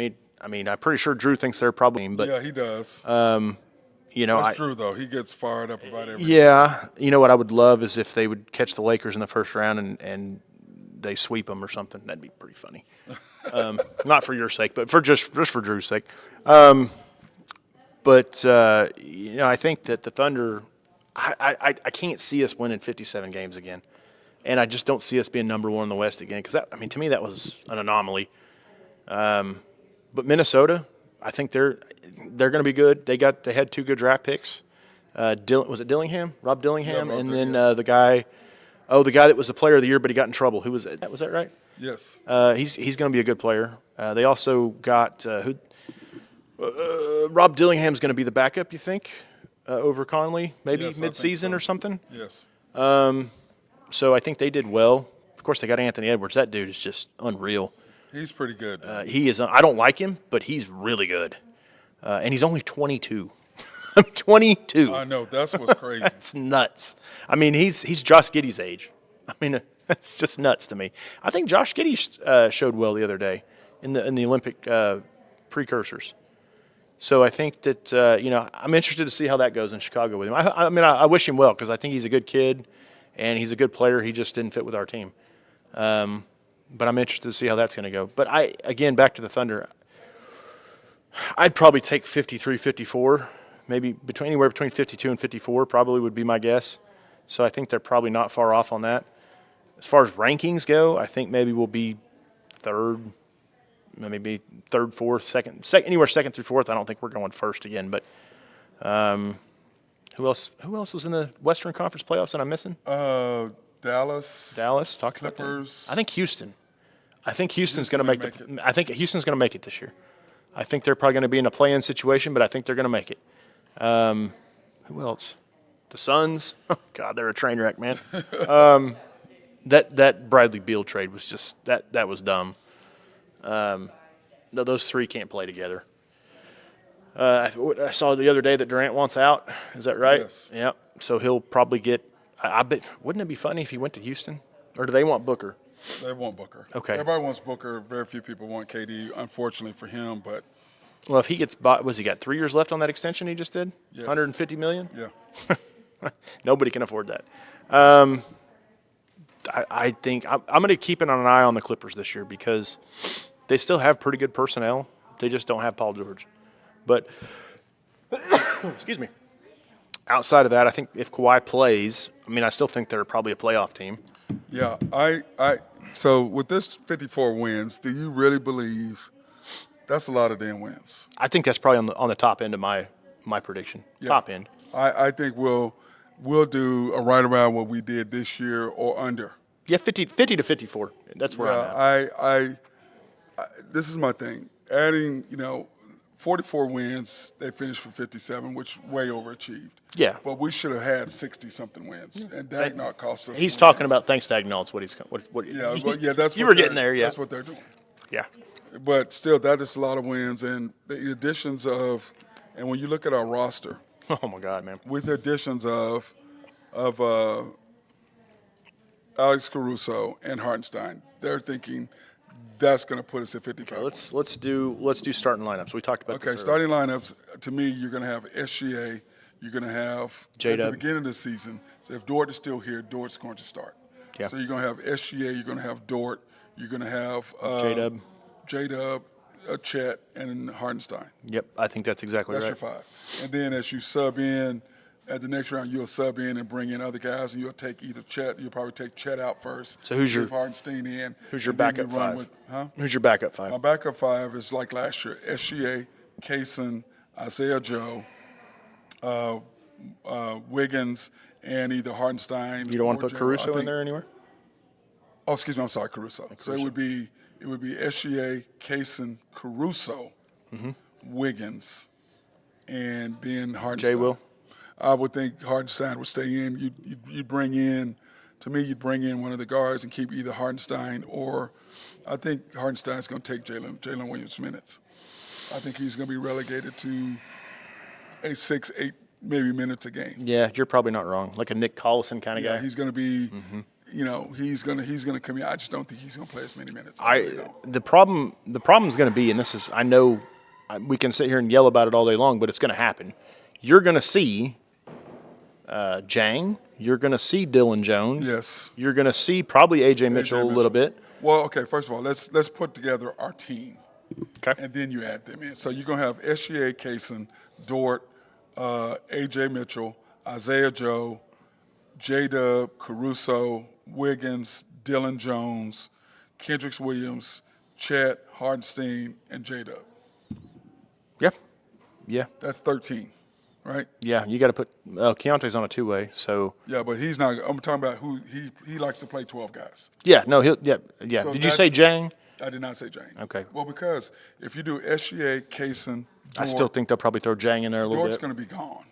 mean, I'm pretty sure Drew thinks they're probably, but Yeah, he does. That's true, though. He gets fired up about everything. Yeah, what I would love is if they would catch the Lakers in the first round and they sweep them or something. That'd be pretty funny. Not for your sake, but just for Drew's sake. I think that the Thunder. I can't see us winning 57 games again, and I just don't see us being number one in the West again. Because to me, that was an anomaly. But Minnesota, I think they're going to be good. They had 2 good draft picks. Was it Dillingham? Rob Dillingham, Yeah, Rob and then Dillingham. the guy that was the player of the year, but he got in trouble. Who was it? Was that right? Yes. He's going to be a good player. They also got Rob Dillingham's going to be the backup. You think over Conley, maybe Yes, I think mid-season so. or something. Yes. So I think they did well. Of course, they got Anthony Edwards. That dude is just unreal. He's pretty good. He is. I don't like him, but he's really good. And he's only 22. I'm 22. I know, that's what's crazy. It's nuts. I mean, he's Josh Giddey's age. I mean, that's just nuts to me. I think Josh Giddey showed well the other day in the Olympic precursors. So I think that I'm interested to see how that goes in Chicago with him. I wish him well because I think he's a good kid and he's a good player. He just didn't fit with our team. But I'm interested to see how that's going to go. But back to the Thunder. I'd probably take 53, 54, maybe anywhere between 52 and 54 probably would be my guess. So I think they're probably not far off on that. As far as rankings go, I think maybe we'll be third, fourth, second, anywhere second through fourth. I don't think we're going first again. But who else was in the Western Conference playoffs that I'm missing? Dallas. Talk Clippers. about that. I think Houston. I think Houston's going to make it. I think Houston's going to make it this year. I think they're probably going to be in a play-in situation, but I think they're going to make it. Who else? The Suns. Oh God, they're a train wreck, man. That Bradley Beal trade was just that was dumb. No, those three can't play together. I saw the other day that Durant wants out. Is that right? Yes. Yep. So he'll probably get. I bet. Wouldn't it be funny if he went to Houston, or do they want Booker? They want Booker. Okay. Everybody wants Booker. Very few people want KD, unfortunately for him. But Well, if he gets bought, he got 3 years left on that extension he just did? Yes. $150 million? yeah, Nobody can afford that. I think I'm going to keep an eye on the Clippers this year because they still have pretty good personnel. They just don't have Paul George. But, excuse me, outside of that, I think if Kawhi plays, I still think they're probably a playoff team. yeah. So with this 54 wins, do you really believe that's a lot of damn wins? I think that's probably on the top end of my prediction. Yeah. Top end. I think we'll do right around what we did this year or under. Yeah, 50 to 54. That's where I'm at. This is my thing. Adding, 44 wins, they finished for 57, which way overachieved. Yeah. But we should have had 60-something wins, and that not cost us. He's wins. talking about thanks to Dagnall. It's what he's what. Yeah, that's you what were getting there. Yeah, that's what they're doing. yeah. But still, that is a lot of wins, and the additions of, and when you look at our roster, Oh my God, man. with the additions of Alex Caruso and Hartenstein, they're thinking that's going to put us at 55. Let's do starting lineups. We talked about Okay, this starting lineups, to me, you're going to have SGA. You're going to have, at J-Dub. the beginning of the season, so if Dort is still here, Dort's going to start. Yeah. So you're going to have SGA, you're going to have Dort, you're going to have J-Dub, Chet, and Hartenstein. Yep, I think that's exactly That's right. your five. And then as you sub in, at the next round, you'll sub in and bring in other guys, and you'll take either Chet, you'll probably take Chet out first. So who's your- leave Hartenstein in. Who's your and then backup you run five? with- Who's your backup five? My backup five is like last year: SGA, Kaysen, Isaiah Joe, Wiggins, and either Hartenstein. You don't want or to put J- Caruso I think- in there anywhere? Oh, excuse me. I'm sorry, Caruso. So it would be SGA, Kaysen, Caruso, Mm-hmm. Wiggins, and then Hartenstein. Jay Will? I would think Hartenstein would stay in. You'd bring in, to me, you'd bring in one of the guards and keep either Hartenstein or, I think Hartenstein's going to take Jalen Williams minutes. I think he's going to be relegated to a 6-8 maybe minutes a game. Yeah, you're probably not wrong. Like a Nick Collison kind of Yeah, guy. he's going to be, he's going to come in. I just don't think he's going to play as many minutes. I really don't. The problem is going to be, and this is, I know we can sit here and yell about it all day long, but it's going to happen. You're going to see Jang. You're going to see Dylan Jones. Yes. You're going to see probably AJ Mitchell a little bit. Well, okay, first of all, let's put together our team. Okay. And then you add them in. So you're going to have SGA, Kaysen, Dort, AJ Mitchell, Isaiah Joe, J-Dub, Caruso, Wiggins, Dylan Jones, Kendricks Williams, Chet, Hardenstein, and J-Dub. Yeah. Yeah. That's 13, right? Yeah. You got to put Keontae's on a two-way, so. Yeah, but he's not. I'm talking about who he likes to play 12 guys. Yeah. No. Yeah. So Did you say Jang? I did not say Jang. Okay. Well, because if you do SGA, Kaysen, Dort, I still think they'll probably throw Jang in there a little Dort's bit. going to be gone.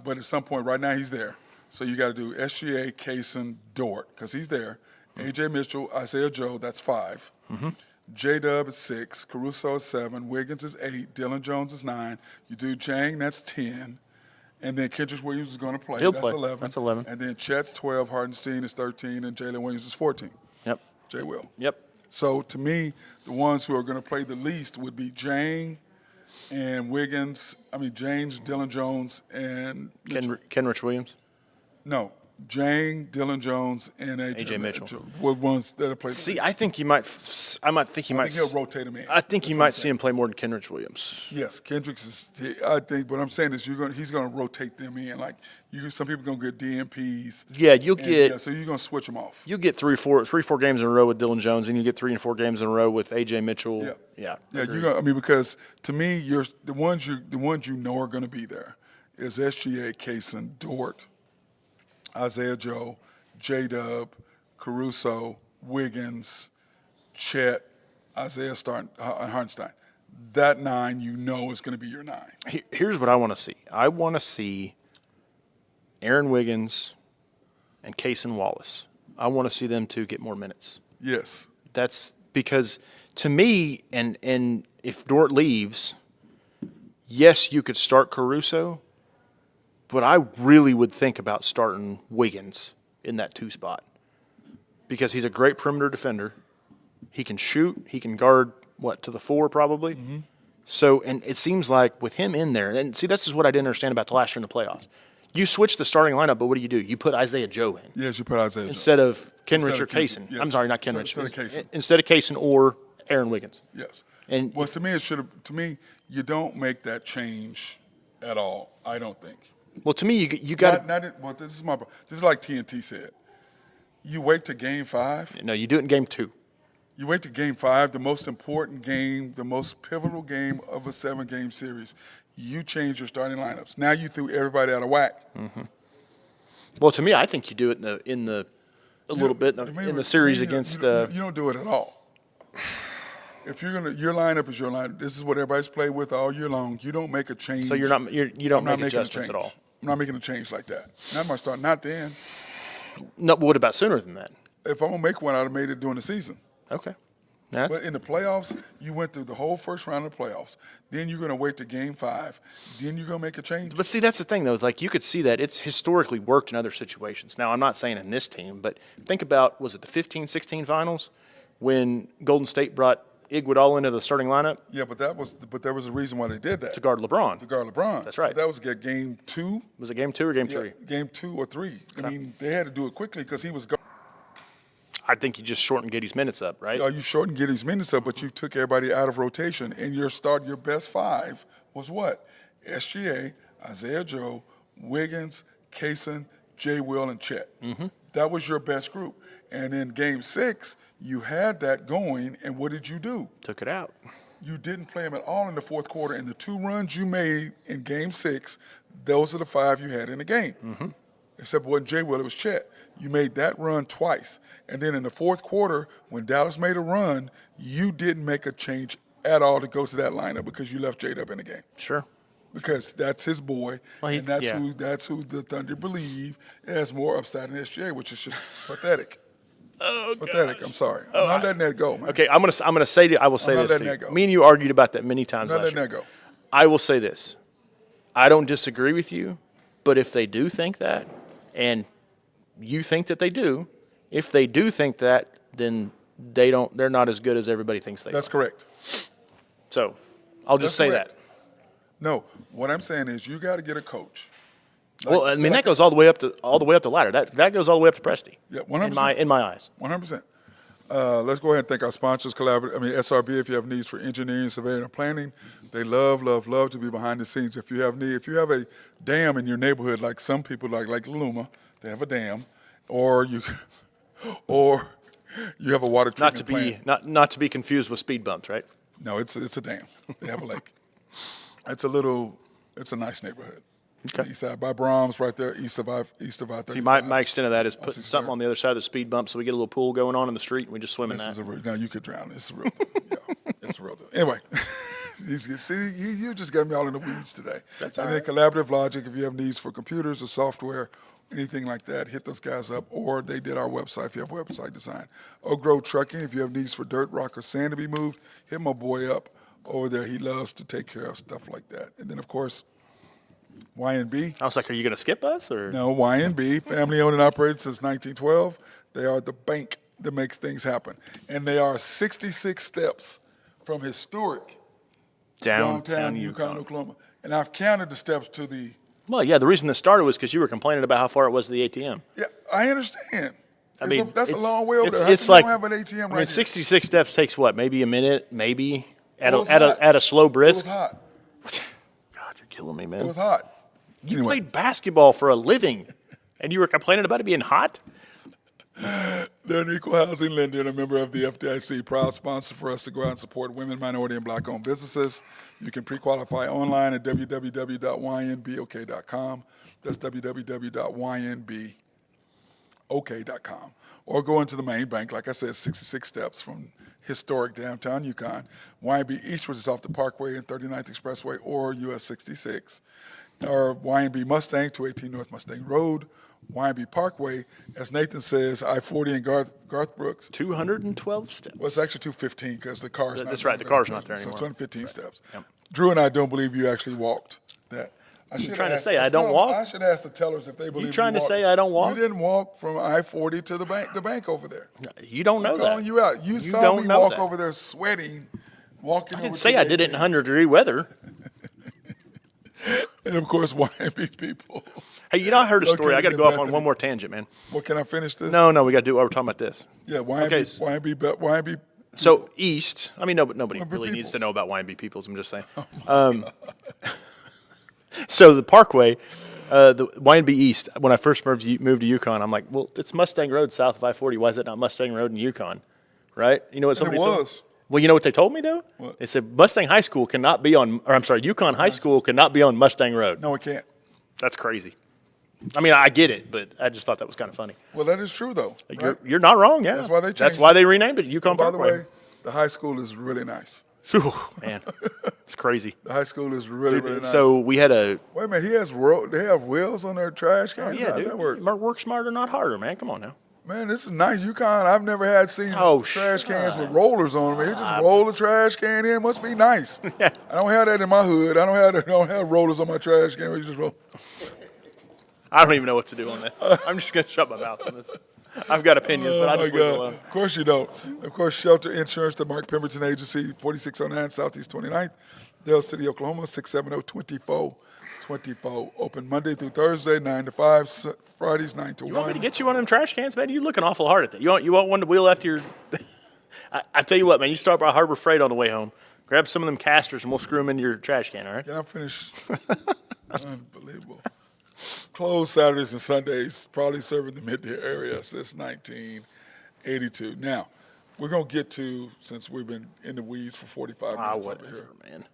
But at some point, right now, he's there. So you got to do SGA, Kaysen, Dort, because he's there. AJ Mitchell, Isaiah Joe, that's 5. J-Dub is 6, Caruso is 7, Wiggins is 8, Dylan Jones is 9. You do Jang, that's 10. And then Kendrick Williams is going to play. He'll That's play. 11. That's 11. And then Chet's 12, Hardenstein is 13, and Jalen Williams is 14. Yep. J. Will. Yep. So to me, the ones who are going to play the least would be Jang and Wiggins. James, Dylan Jones, and Mitchell. Kenrich Williams. No, Jang, Dylan Jones, and A.J. Mitchell. Were ones that have played. See, I think you might. I think he'll rotate him in. I think That's you what I'm might see saying. him play more than Kenrich Williams. Yes, Kendricks is. I think what I'm saying is he's going to rotate them in. Like some people going to get DMPs. Yeah, you'll get. Yeah, so you're going to switch them off. You'll get 3-4 games in a row with Dylan Jones, and you get 3 and 4 games in a row with A.J. Mitchell. Yeah. Yeah. Yeah, you're gonna. Because to me, the ones you know are going to be there is SGA, Kaysen, Dort, Isaiah Joe, J-Dub, Caruso, Wiggins, Chet, Isaiah Hartenstein. That 9 you know is going to be your 9. Here's what I want to see. I want to see Aaron Wiggins and Kaysen Wallace. I want to see them two get more minutes. Yes. That's because to me, and if Dort leaves, yes, you could start Caruso, but I really would think about starting Wiggins in that 2 spot because he's a great perimeter defender. He can shoot. He can guard, to the 4 probably. Mm-hmm. So, and it seems like with him in there, and see, this is what I didn't understand about the last year in the playoffs. You switch the starting lineup, but what do? You put Isaiah Joe in. Yes, you put Isaiah Joe. Instead of Kenrich Instead or of Kaysen. yes. I'm sorry, not Kenrich. Instead of Kaysen. Instead of Kaysen or Aaron Wiggins. Yes. And well, to me, it should have. To me, you don't make that change at all. I don't think. Well, to me, you got to. Well, this is like TNT said. You wait to Game 5. No, you do it in Game 2. You wait to Game 5, the most important game, the most pivotal game of a 7-game series. You change your starting lineups. Now you threw everybody out of whack. Mm-hmm. Well, to me, I think you do it in the series against. You don't do it at all. If your lineup is your lineup, this is what everybody's played with all year long. You don't make a change. So you don't make adjustments at all. I'm not making a change like that. Not my start. Not then. No, what about sooner than that? If I'm gonna make one, I'd have made it during the season. Okay. But in the playoffs, you went through the whole first round of the playoffs. Then you're going to wait to Game 5. Then you're going to make a change. But see, that's the thing, though. It's like you could see that it's historically worked in other situations. Now, I'm not saying in this team, but think about, was it the 15-16 finals when Golden State brought Iguodala into the starting lineup? Yeah, but there was a reason why they did that. To guard LeBron. To guard LeBron. That's right. But that was Game 2. Was it Game 2 or Game 3? Game 2 or 3. I mean, they had to do it quickly because he was. I think you just shortened Giddey's minutes up, right? You shortened Giddey's minutes up, but you took everybody out of rotation, and your best 5 was what? SGA, Isaiah Joe, Wiggins, Kaysen, J. Will, and Chet. Mm-hmm. That was your best group. And in Game 6, you had that going, and what did you do? Took it out. You didn't play them at all in the fourth quarter, and the 2 runs you made in Game 6, those are the 5 you had in the game. Mm-hmm. Except it wasn't J. Will, it was Chet. You made that run twice. And then in the fourth quarter, when Dallas made a run, you didn't make a change at all to go to that lineup because you left J-Dub in the game. Sure. Because that's his boy, and that's who the Thunder believe has more upside than SGA, which is just pathetic. It's pathetic. I'm sorry. I'm not letting that go, man. Okay, I will say this to you. Me and you argued about that many times I'm not last letting year. that go. I will say this. I don't disagree with you, but if they do think that, and you think that they do, if they do think that, then they're not as good as everybody thinks they are. That's correct. So I'll just say correct. that. No, what I'm saying is you got to get a coach. Well, I mean that goes all the way up the ladder. That goes all the way up to Presti. Yeah, 100%. In my eyes. 100%. Let's go ahead and thank our sponsors, SRB, if you have needs for engineering, surveying, and planning. They love to be behind the scenes. If you have a dam in your neighborhood, like some people like Luma, they have a dam, or you have a water treatment plant. Not to be confused with speed bumps, right? No, it's a dam. They have a lake. It's a nice neighborhood. Okay. East side by Brahms, right there, east of I-35. See, my extent of that is putting something on the other side of the speed bump so we get a little pool going on in the street and we just swim in that. Now you could drown. It's a real thing. Yeah, it's a real thing. Anyway. You just got me all in the weeds today. That's and all then Collaborative Logic, if you have needs for computers or software, anything like that, hit those guys up. Or they did our website if you have website design. Oak Grove Trucking, if you have needs for dirt, rock, or sand to be moved, hit my boy up over there. He loves to take care of stuff like that. And then, of course, Y&B. I was like, are you going to skip us? Or No, Y&B, family owned and operated since 1912. They are the bank that makes things happen. And they are 66 steps from historic downtown Yukon, Oklahoma. And I've counted the steps to the. Well, yeah, the reason this started was because you were complaining about how far it was to the ATM. Yeah, I understand. I mean, that's a it's- long way over it's- there. How it's come you like- don't have an ATM I right mean, here? 66 steps takes what? Maybe a minute, maybe at It was a hot. at a slow It brisk. was hot. God, you're killing me, It man. was hot. You Anyway. played basketball for a living, and you were complaining about it being hot. They're an equal housing lender and a member of the FDIC. Proud sponsor for us to go out and support women, minority, and black-owned businesses. You can pre-qualify online at www.ynbok.com. That's www.ynbok.com. Or go into the main bank, like I said, 66 steps from historic downtown Yukon. YNB East, which is off the Parkway and 39th Expressway, or US 66. Or YNB Mustang, 218 North Mustang Road. YNB Parkway, as Nathan says, I-40 and Garth Brooks. 212 steps. Well, it's actually 215 because the car's not That's there. right, the car's not there So it's anymore. 215 steps. Yep. Drew and I don't believe you actually walked that. I should trying to ask- say I don't no, walk? I should ask the tellers if they believe trying to walked. say I don't walk? You didn't walk from I-40 to the bank over there. You don't know I'm that. calling you out. You saw don't me know walk that. over there sweating, walking I over didn't to say the I did it in 18. 100-degree weather. And, of course, YNB people. Hey, you know, I heard a Okay, story. I got to get go off back on to one the- more tangent, man. Well, can I finish this? No, we got to do. We're talking about this. Yeah, YNB, Okay. YNB. So East, I mean, nobody YNB really needs to Peoples. know about YNB Peoples. I'm just saying. So the Parkway, the YNB East. When I first moved to Yukon, I'm like, well, it's Mustang Road south of I-40. Why is it not Mustang Road in Yukon? Right? You know what And it somebody told me? was. Well, you know what they told me though? What? They said Mustang High School cannot be on, or I'm sorry, Yukon High School cannot be on Mustang Road. No, it can't. That's crazy. I mean, I get it, but I just thought that was kind of funny. Well, that is true, though. Right? You're not wrong, yeah. That's why they That's changed why it. they renamed it Yukon By the Parkway. way, the high school is really nice. Whew, man, it's crazy. The high school is really, really nice. So we had a Wait a minute, they have wheels on their trash cans? yeah, How does dude. that work? Work smarter, not harder, man. Come on now. Man, this is nice. Yukon, I've never seen Oh, trash cans with rollers on them. You just roll the trash can in. Must be nice. I don't have that in my hood. I don't have rollers on my trash can where you just roll. I don't even know what to do on that. I'm just gonna shut my mouth on this. I've got opinions, but I'll Oh, just my leave it God. alone. Of course you don't. Of course, Shelter Insurance, the Mark Pemberton Agency, 4609 Southeast 29th, Dale City, Oklahoma, 670-2424. Open Monday through Thursday, 9 to 5, Fridays, 9 to You 1. want me to get you one of them trash cans, man? You looking awful hard at that. You want one to wheel after your. I tell you what, man. You start by Harbor Freight on the way home. Grab some of them casters, and we'll screw them into your trash can. All right? Can I finish? Unbelievable. Closed Saturdays and Sundays, probably serving the mid-tier area since 1982. Now, we're going to get to, since we've been in the weeds for 45 minutes over here. Whatever, man.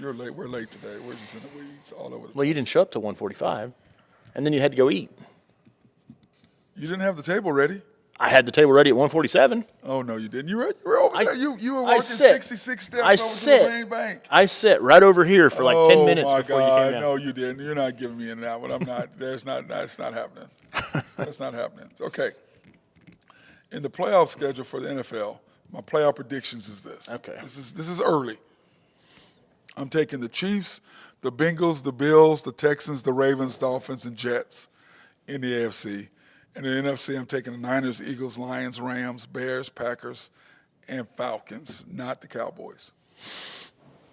You're late. We're late today. We're just in the weeds all over the Well, place. you didn't show up till 1:45, and then you had to go eat. You didn't have the table ready? I had the table ready at 1:47. Oh, no, you didn't. You were over there. You were I walking sit. 66 steps I over to sit. the main bank. I sat right over here for like 10 minutes before God. you came down. No, you didn't. You're not giving me in that one. I'm not. That's not happening. That's not happening. Okay. In the playoff schedule for the NFL, my playoff predictions is this. Okay. This is early. I'm taking the Chiefs, the Bengals, the Bills, the Texans, the Ravens, Dolphins, and Jets in the AFC. And in the NFC, I'm taking the Niners, Eagles, Lions, Rams, Bears, Packers, and Falcons, not the Cowboys.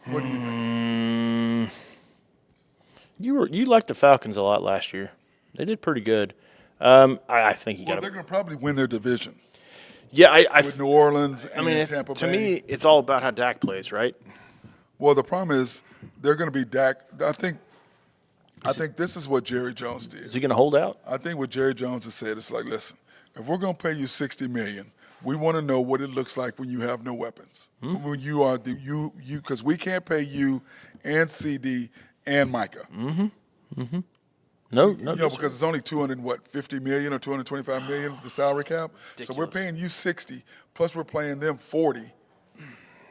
What do you think? You liked the Falcons a lot last year. They did pretty good. I think you Well, got they're going to probably win their division Yeah, I with New Orleans and I mean, Tampa to Bay. me, it's all about how Dak plays, right? Well, the problem is they're going to be Dak. I think this is what Jerry Jones did. Is he going to hold out? I think what Jerry Jones has said is like, listen, if we're going to pay you $60 million, we want to know what it looks like when you have no weapons. When you are because we can't pay you and CD and Micah. No, Because it's only $250 million or $225 million the salary cap. So we're paying you $60 plus we're paying them $40.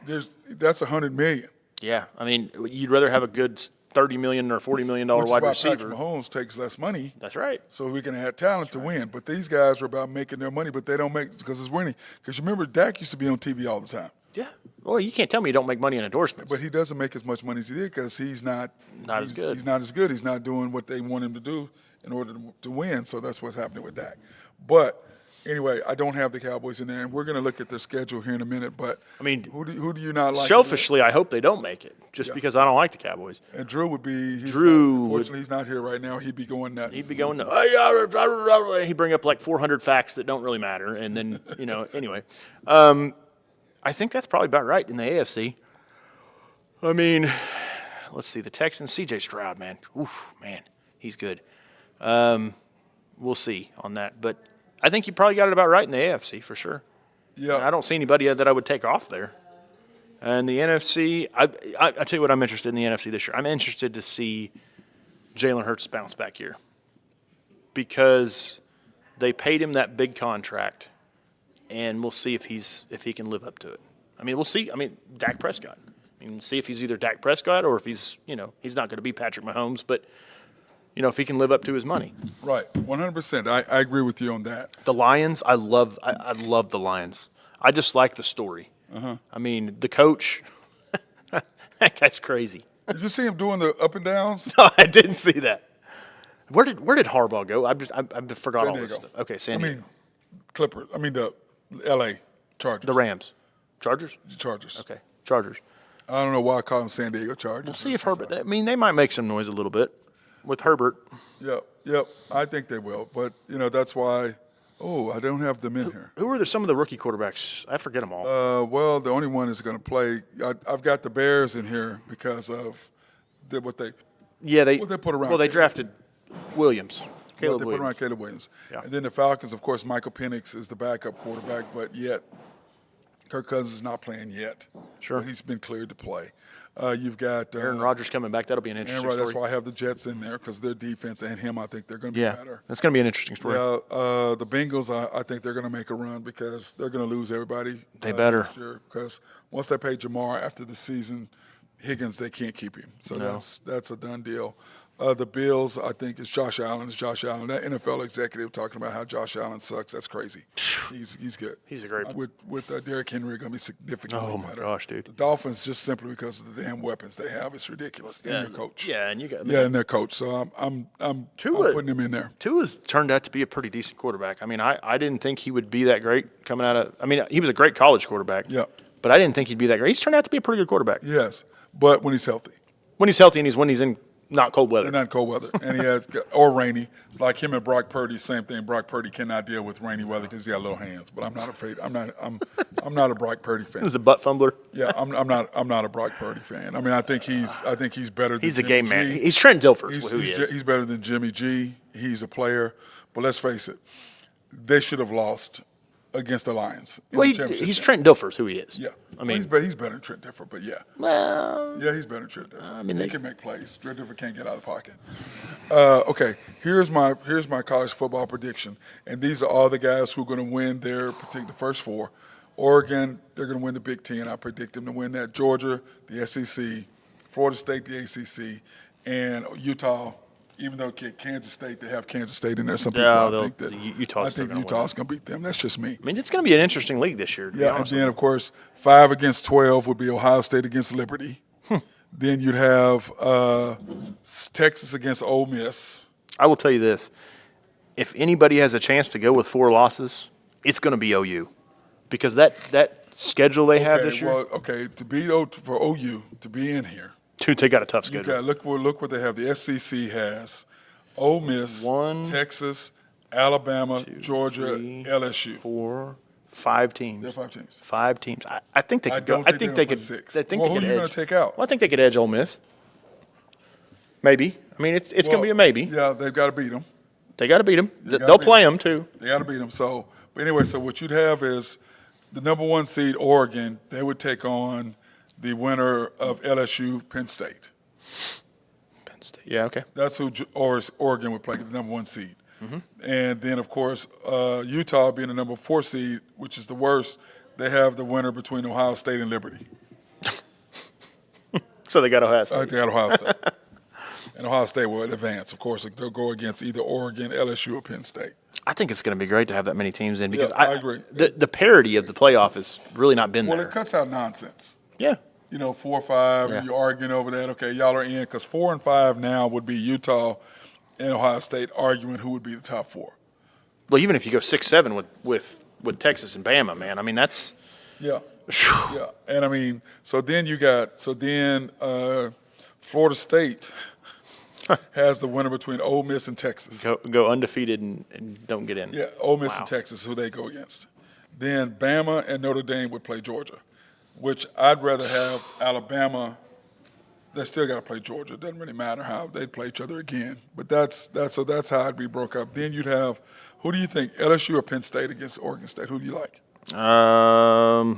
That's $100 million. Yeah, I mean, you'd rather have a good $30 million or $40 million Which is wide why receiver. Patrick Mahomes takes less money. That's right. So we can add talent to win. But these guys are about making their money, but they don't make because it's winning. Because you remember, Dak used to be on TV all the time. Yeah. Well, you can't tell me you don't make money in endorsements. But he doesn't make as much money as he did because he's not As good. He's not as good. He's not doing what they want him to do in order to win. So that's what's happening with Dak. But anyway, I don't have the Cowboys in there, and we're going to look at their schedule here in a minute. But I mean, who do you not like? selfishly, I hope they don't make it, just because I don't like the Cowboys. And Drew would be. Unfortunately, he's not here right now. He'd be going nuts. He'd be going, he'd bring up like 400 facts that don't really matter, and then anyway. I think that's probably about right in the AFC. I mean, let's see, the Texans, C.J. Stroud, man. Oof, man, he's good. We'll see on that. But I think you probably got it about right in the AFC for sure. Yeah. I don't see anybody that I would take off there. And the NFC, I tell you what I'm interested in the NFC this year. I'm interested to see Jalen Hurts bounce back here because they paid him that big contract, and we'll see if he can live up to it. I mean, we'll see. I mean, Dak Prescott. I mean, see if he's either Dak Prescott or if he's not going to be Patrick Mahomes, but if he can live up to his money. Right, 100%. I agree with you on that. The Lions, I love the Lions. I just like the story. I mean, the coach, that guy's crazy. Did you see him doing the up and downs? No, I didn't see that. Where did Harbaugh go? I forgot all this stuff. Okay, San Diego. Clippers. The L.A. Chargers. The Rams. Chargers? Chargers. Okay, Chargers. I don't know why I call them San Diego Chargers. We'll see if Herbert. I mean, they might make some noise a little bit with Herbert. Yep. I think they will. But, that's why. Oh, I don't have them in here. Who are some of the rookie quarterbacks? I forget them all. Well, the only one is going to play. I've got the Bears in here because of what they put around. Well, they drafted Williams. What they put around Caleb Williams. Yeah. And then the Falcons, of course, Michael Penix is the backup quarterback, but yet Kirk Cousins is not playing yet. Sure. But he's been cleared to play. You've got Aaron Rodgers coming back. That'll be an interesting story. That's why I have the Jets in there because their defense and him, I think they're going to be better. That's going to be an interesting story. Yeah, the Bengals, I think they're going to make a run because they're going to lose everybody. They better. Because once they pay Jamar after the season, Higgins, they can't keep him. So that's a done deal. The Bills, I think, is Josh Allen. That NFL executive talking about how Josh Allen sucks. That's crazy. He's good. He's a great. With Derrick Henry going to be significantly better. Oh my gosh, dude. The Dolphins just simply because of the damn weapons they have. It's ridiculous. And their coach. Yeah, and you got. And their coach. So I'm putting him in there. Tua's turned out to be a pretty decent quarterback. I mean, I didn't think he would be that great coming out of. I mean, he was a great college quarterback. Yeah. But I didn't think he'd be that great. He's turned out to be a pretty good quarterback. Yes, but when he's healthy. When he's healthy and when he's in not cold weather. And not cold weather. And he has, or rainy. It's like him and Brock Purdy, same thing. Brock Purdy cannot deal with rainy weather because he's got little hands. But I'm not afraid. I'm not a Brock Purdy fan. He's a butt fumbler. Yeah, I'm not a Brock Purdy fan. I mean, I think he's better than He's a Jimmy game G. man. He's Trent Dilfer. He's better than Jimmy G. He's a player. But let's face it, they should have lost against the Lions. Well, he's Trent Dilfer's who he is. Yeah. I mean, he's better than Trent Dilfer, but yeah. Well, yeah, he's better than Trent Dilfer. I mean, he can make plays. Trent Dilfer can't get out of the pocket. Okay, here's my college football prediction, and these are all the guys who are going to win the first four. Oregon, they're going to win the Big Ten. I predict them to win that. Georgia, the SEC. Florida State, the ACC, and Utah. Even though Kansas State, they have Kansas State in there. Some people I think Utah's going to beat them. That's just me. I mean, it's going to be an interesting league this year. Yeah, and then, of course, 5 against 12 would be Ohio State against Liberty. Then you'd have Texas against Ole Miss. I will tell you this. If anybody has a chance to go with 4 losses, it's going to be OU. Because that schedule they have this year. Well, to beat for OU, to be in here. They got a tough schedule. Look what they have. The SEC has Ole Miss, Texas, Alabama, Georgia, LSU. 4, 5 teams. They're 5 teams. 5 teams. I think they could go. I think they could. 6. I think who they could are you going to take out? Well, I think they could edge Ole Miss. Maybe. I mean, it's going to be a maybe. Yeah, they've got to beat them. They got to beat them. They'll play them too. They got to beat them. So, but anyway, so what you'd have is the number 1 seed Oregon. They would take on the winner of LSU, Penn State. Penn State. Yeah, okay. That's who Oregon would play, the number 1 seed. Mm-hmm. And then, of course, Utah being the number 4 seed, which is the worst, they have the winner between Ohio State and Liberty. So they got Ohio I State. think they got Ohio State. And Ohio State will advance. Of course, they'll go against either Oregon, LSU, or Penn State. I think it's going to be great to have that many teams in because I agree. The parity of the playoff has really not been Well, there. it cuts out nonsense. Yeah. 4 or 5, Yeah. and you're arguing over that. Okay, y'all are in, because 4 and 5 now would be Utah and Ohio State arguing who would be the top 4. Well, even if you go 6-7 with Texas and Bama, man, I mean that's Yeah. Yeah. And I mean, so then Florida State has the winner between Ole Miss and Texas. go undefeated and don't get in. Yeah, Ole Miss Wow. and Texas, who they go against. Then Bama and Notre Dame would play Georgia, which I'd rather have Alabama. They still got to play Georgia. It doesn't really matter how they play each other again. But that's how it'd be broke up. Then you'd have, who do you think, LSU or Penn State against Oregon State? Who do you like? I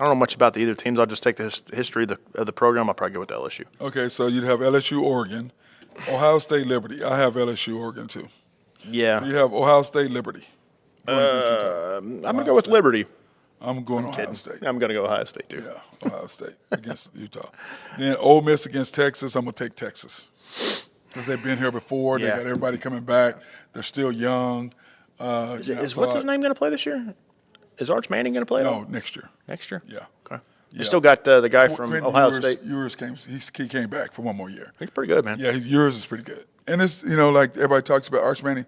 don't know much about the either teams. I'll just take the history of the program. I'll probably go with LSU. Okay, so you'd have LSU, Oregon, Ohio State, Liberty. I have LSU, Oregon too. Yeah. You have Ohio State, Liberty. I'm going to go with Liberty. I'm going Ohio State. I'm going to go Ohio State, too. Yeah, Ohio State against Utah. Then Ole Miss against Texas. I'm going to take Texas because they've been here before. They Yeah. got everybody coming back. They're still young. What's his name going to play this year? Is Arch Manning going to play? No, next year. Next year? Yeah. Okay. Yeah. You still got the guy from Quentin Ohio Ewers, State. Ewers he came back for one more year. He's pretty good, man. Yeah, Ewers is pretty good. And it's, like everybody talks about Arch Manning.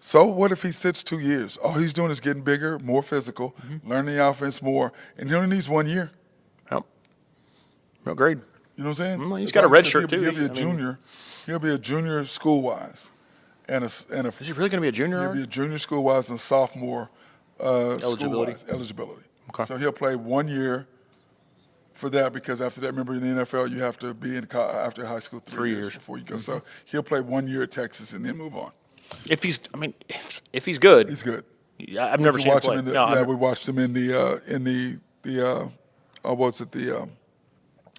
So what if he sits 2 years? All he's doing is getting bigger, more physical, learning the offense more, and he only needs 1 year. Yep. No grade. You know what I'm saying? Well, he's got a red shirt, too. He'll be a I mean- junior. He'll be a junior school-wise. Is he really going to be a junior? He'll be a junior school-wise and sophomore Eligibility. school-wise eligibility. Okay. So he'll play 1 year for that because after that, remember in the NFL, you have to be in after high school 3 years before you go. So he'll play 1 year at Texas and then move on. If he's good, He's good. Yeah, I've never Did seen you him watch play. him in the, No, yeah, we watched him in the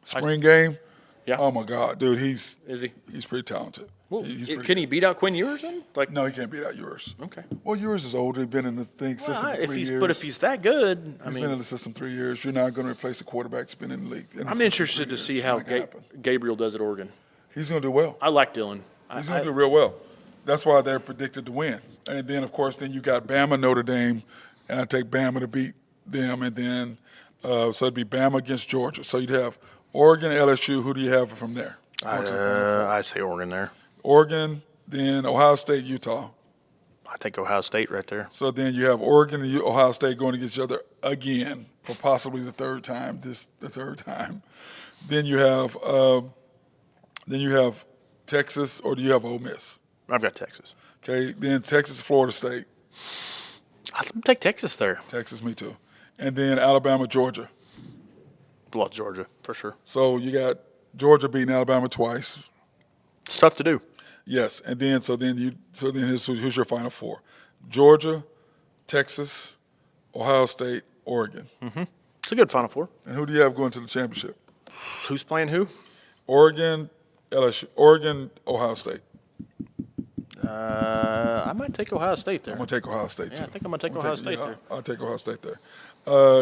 spring game. Yeah. Oh my God, dude, he's Is he? He's pretty talented. Well, He's pretty can he beat out Quinn Ewers then? Like, No, he can't beat out yours. Okay. Well, yours is older. He's been in the system for 3 years. But if he's that good, He's been in the system 3 years. You're not going to replace a quarterback that's been in the league. I'm interested to see how Gabriel does at Oregon. He's going to do well. I like Dylan. He's going to do real well. That's why they're predicted to win. And then, of course, then you got Bama, Notre Dame, and I take Bama to beat them. And then, so it'd be Bama against Georgia. So you'd have Oregon, LSU. Who do you have from there? I say Oregon there. Oregon, then Ohio State, Utah. I take Ohio State right there. So then you have Oregon and Ohio State going against each other again for possibly the third time. Then you have Texas, or do you have Ole Miss? I've got Texas. Okay, then Texas, Florida State. I'll take Texas there. Texas, me too. And then Alabama, Georgia. Blood Georgia for sure. So you got Georgia beating Alabama twice. It's tough to do. Yes, and then here's your final four: Georgia, Texas, Ohio State, Oregon. It's a good Final Four. And who do you have going to the championship? Who's playing who? Oregon, LSU, Oregon, Ohio State. I might take Ohio State there. I'm gonna take Ohio State too. I think I'm gonna take Ohio State there. I'll take Ohio State there.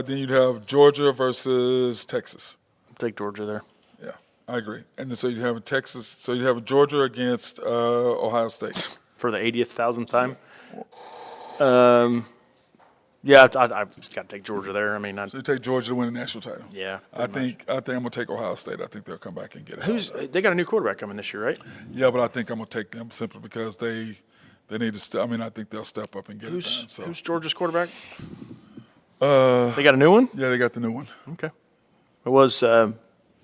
Then you'd have Georgia versus Texas. Take Georgia there. Yeah, I agree. And then, so you have Texas. So you have Georgia against Ohio State. For the 80,000th time. Yeah, I've got to take Georgia there. I mean, So you take Georgia to win the national title. yeah. I think I'm gonna take Ohio State. I think they'll come back and get it. They got a new quarterback coming this year, right? Yeah, but I think I'm gonna take them simply because they need to. I think they'll step up and get it done. So Who's Georgia's quarterback? They got a new one. yeah, they got the new one. Okay. It was who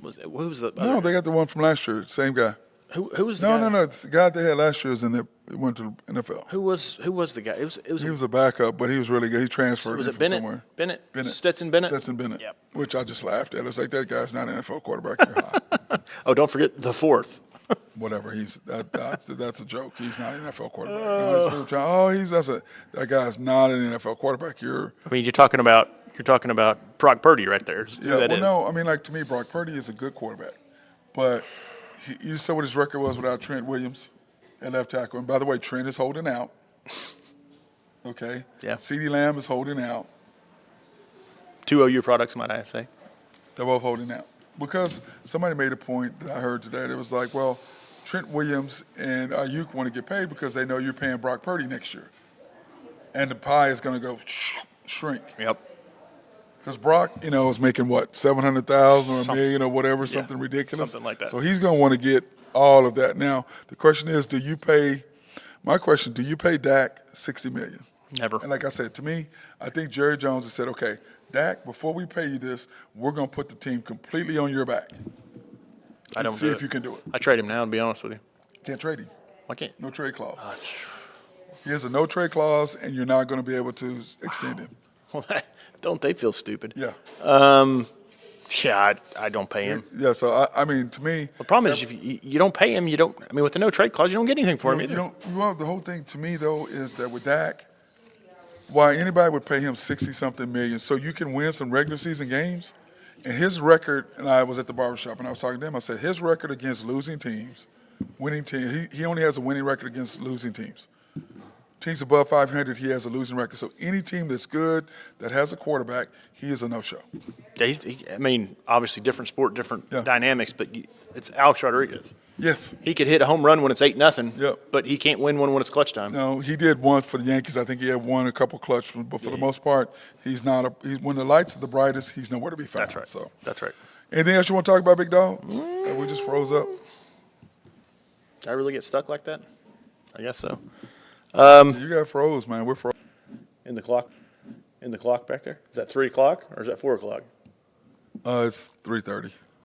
was the No, they got the one from last year. Same guy. who was the guy? No. It's the guy they had last year is in the went to the NFL. Who was the guy? It was He was a backup, but he was really good. He transferred was in it from Bennett? somewhere. Bennett? Bennett. Stetson Bennett? Stetson Bennett. Yep. Which I just laughed at. It's like, that guy's not an NFL quarterback. You're high. Oh, don't forget the fourth. Whatever. That's a joke. He's not an NFL quarterback. That guy's not an NFL quarterback. I mean, you're talking about Brock Purdy right there. Is who Yeah, that is. no, I mean, like, to me, Brock Purdy is a good quarterback. But you saw what his record was without Trent Williams at left tackle. And by the way, Trent is holding out. Okay? Yeah. CeeDee Lamb is holding out. 2 OU products, might I say? They're both holding out. because somebody made a point that I heard today. It was like, well, Trent Williams and Ayuk want to get paid because they know you're paying Brock Purdy next year, and the pie is going to go shrink. Yep. Because Brock, is making what, 700,000 or a Something. million or whatever, Yeah, something ridiculous, something like that. So he's going to want to get all of that. Now the question is, do you pay Dak $60 million? Never. And like I said, to me, I think Jerry Jones has said, okay, Dak, before we pay you this, we're going to put the team completely on your back. I don't see do if it. you can do it. I trade him now, to be honest with you. Can't trade him. I can't. No trade clause. That's- He has a no trade clause, and you're not going to be able to extend him. well, don't they feel stupid? Yeah. Yeah, I don't pay him. Yeah. So I mean, to me, The problem is if you don't pay him, you don't. I mean, with the no trade clause, you don't get anything for him you either. don't. The whole thing to me though is that with Dak, why anybody would pay him 60-something million so you can win some regular season games, and his record. And I was at the barbershop and I was talking to him. I said his record against losing teams, winning teams. He only has a winning record against losing teams. Teams above 500, he has a losing record. So any team that's good, that has a quarterback, he is a no-show. Yeah, I mean, obviously different sport, different Yeah. dynamics, but it's Alex Rodriguez. Yes. He could hit a home run when it's 8-0, Yep. but he can't win one when it's clutch time. No, he did one for the Yankees. I think he had won a couple clutch, but for the most part, he's not. When the lights are the brightest, he's nowhere to be found. That's right. So, That's right. anything else you want to talk about, Big Dog? That we just froze up. Did I really get stuck like that? I guess so. You got froze, man. We're froze. In the clock back there? Is that 3 o'clock or is that 4 o'clock? It's 3:30.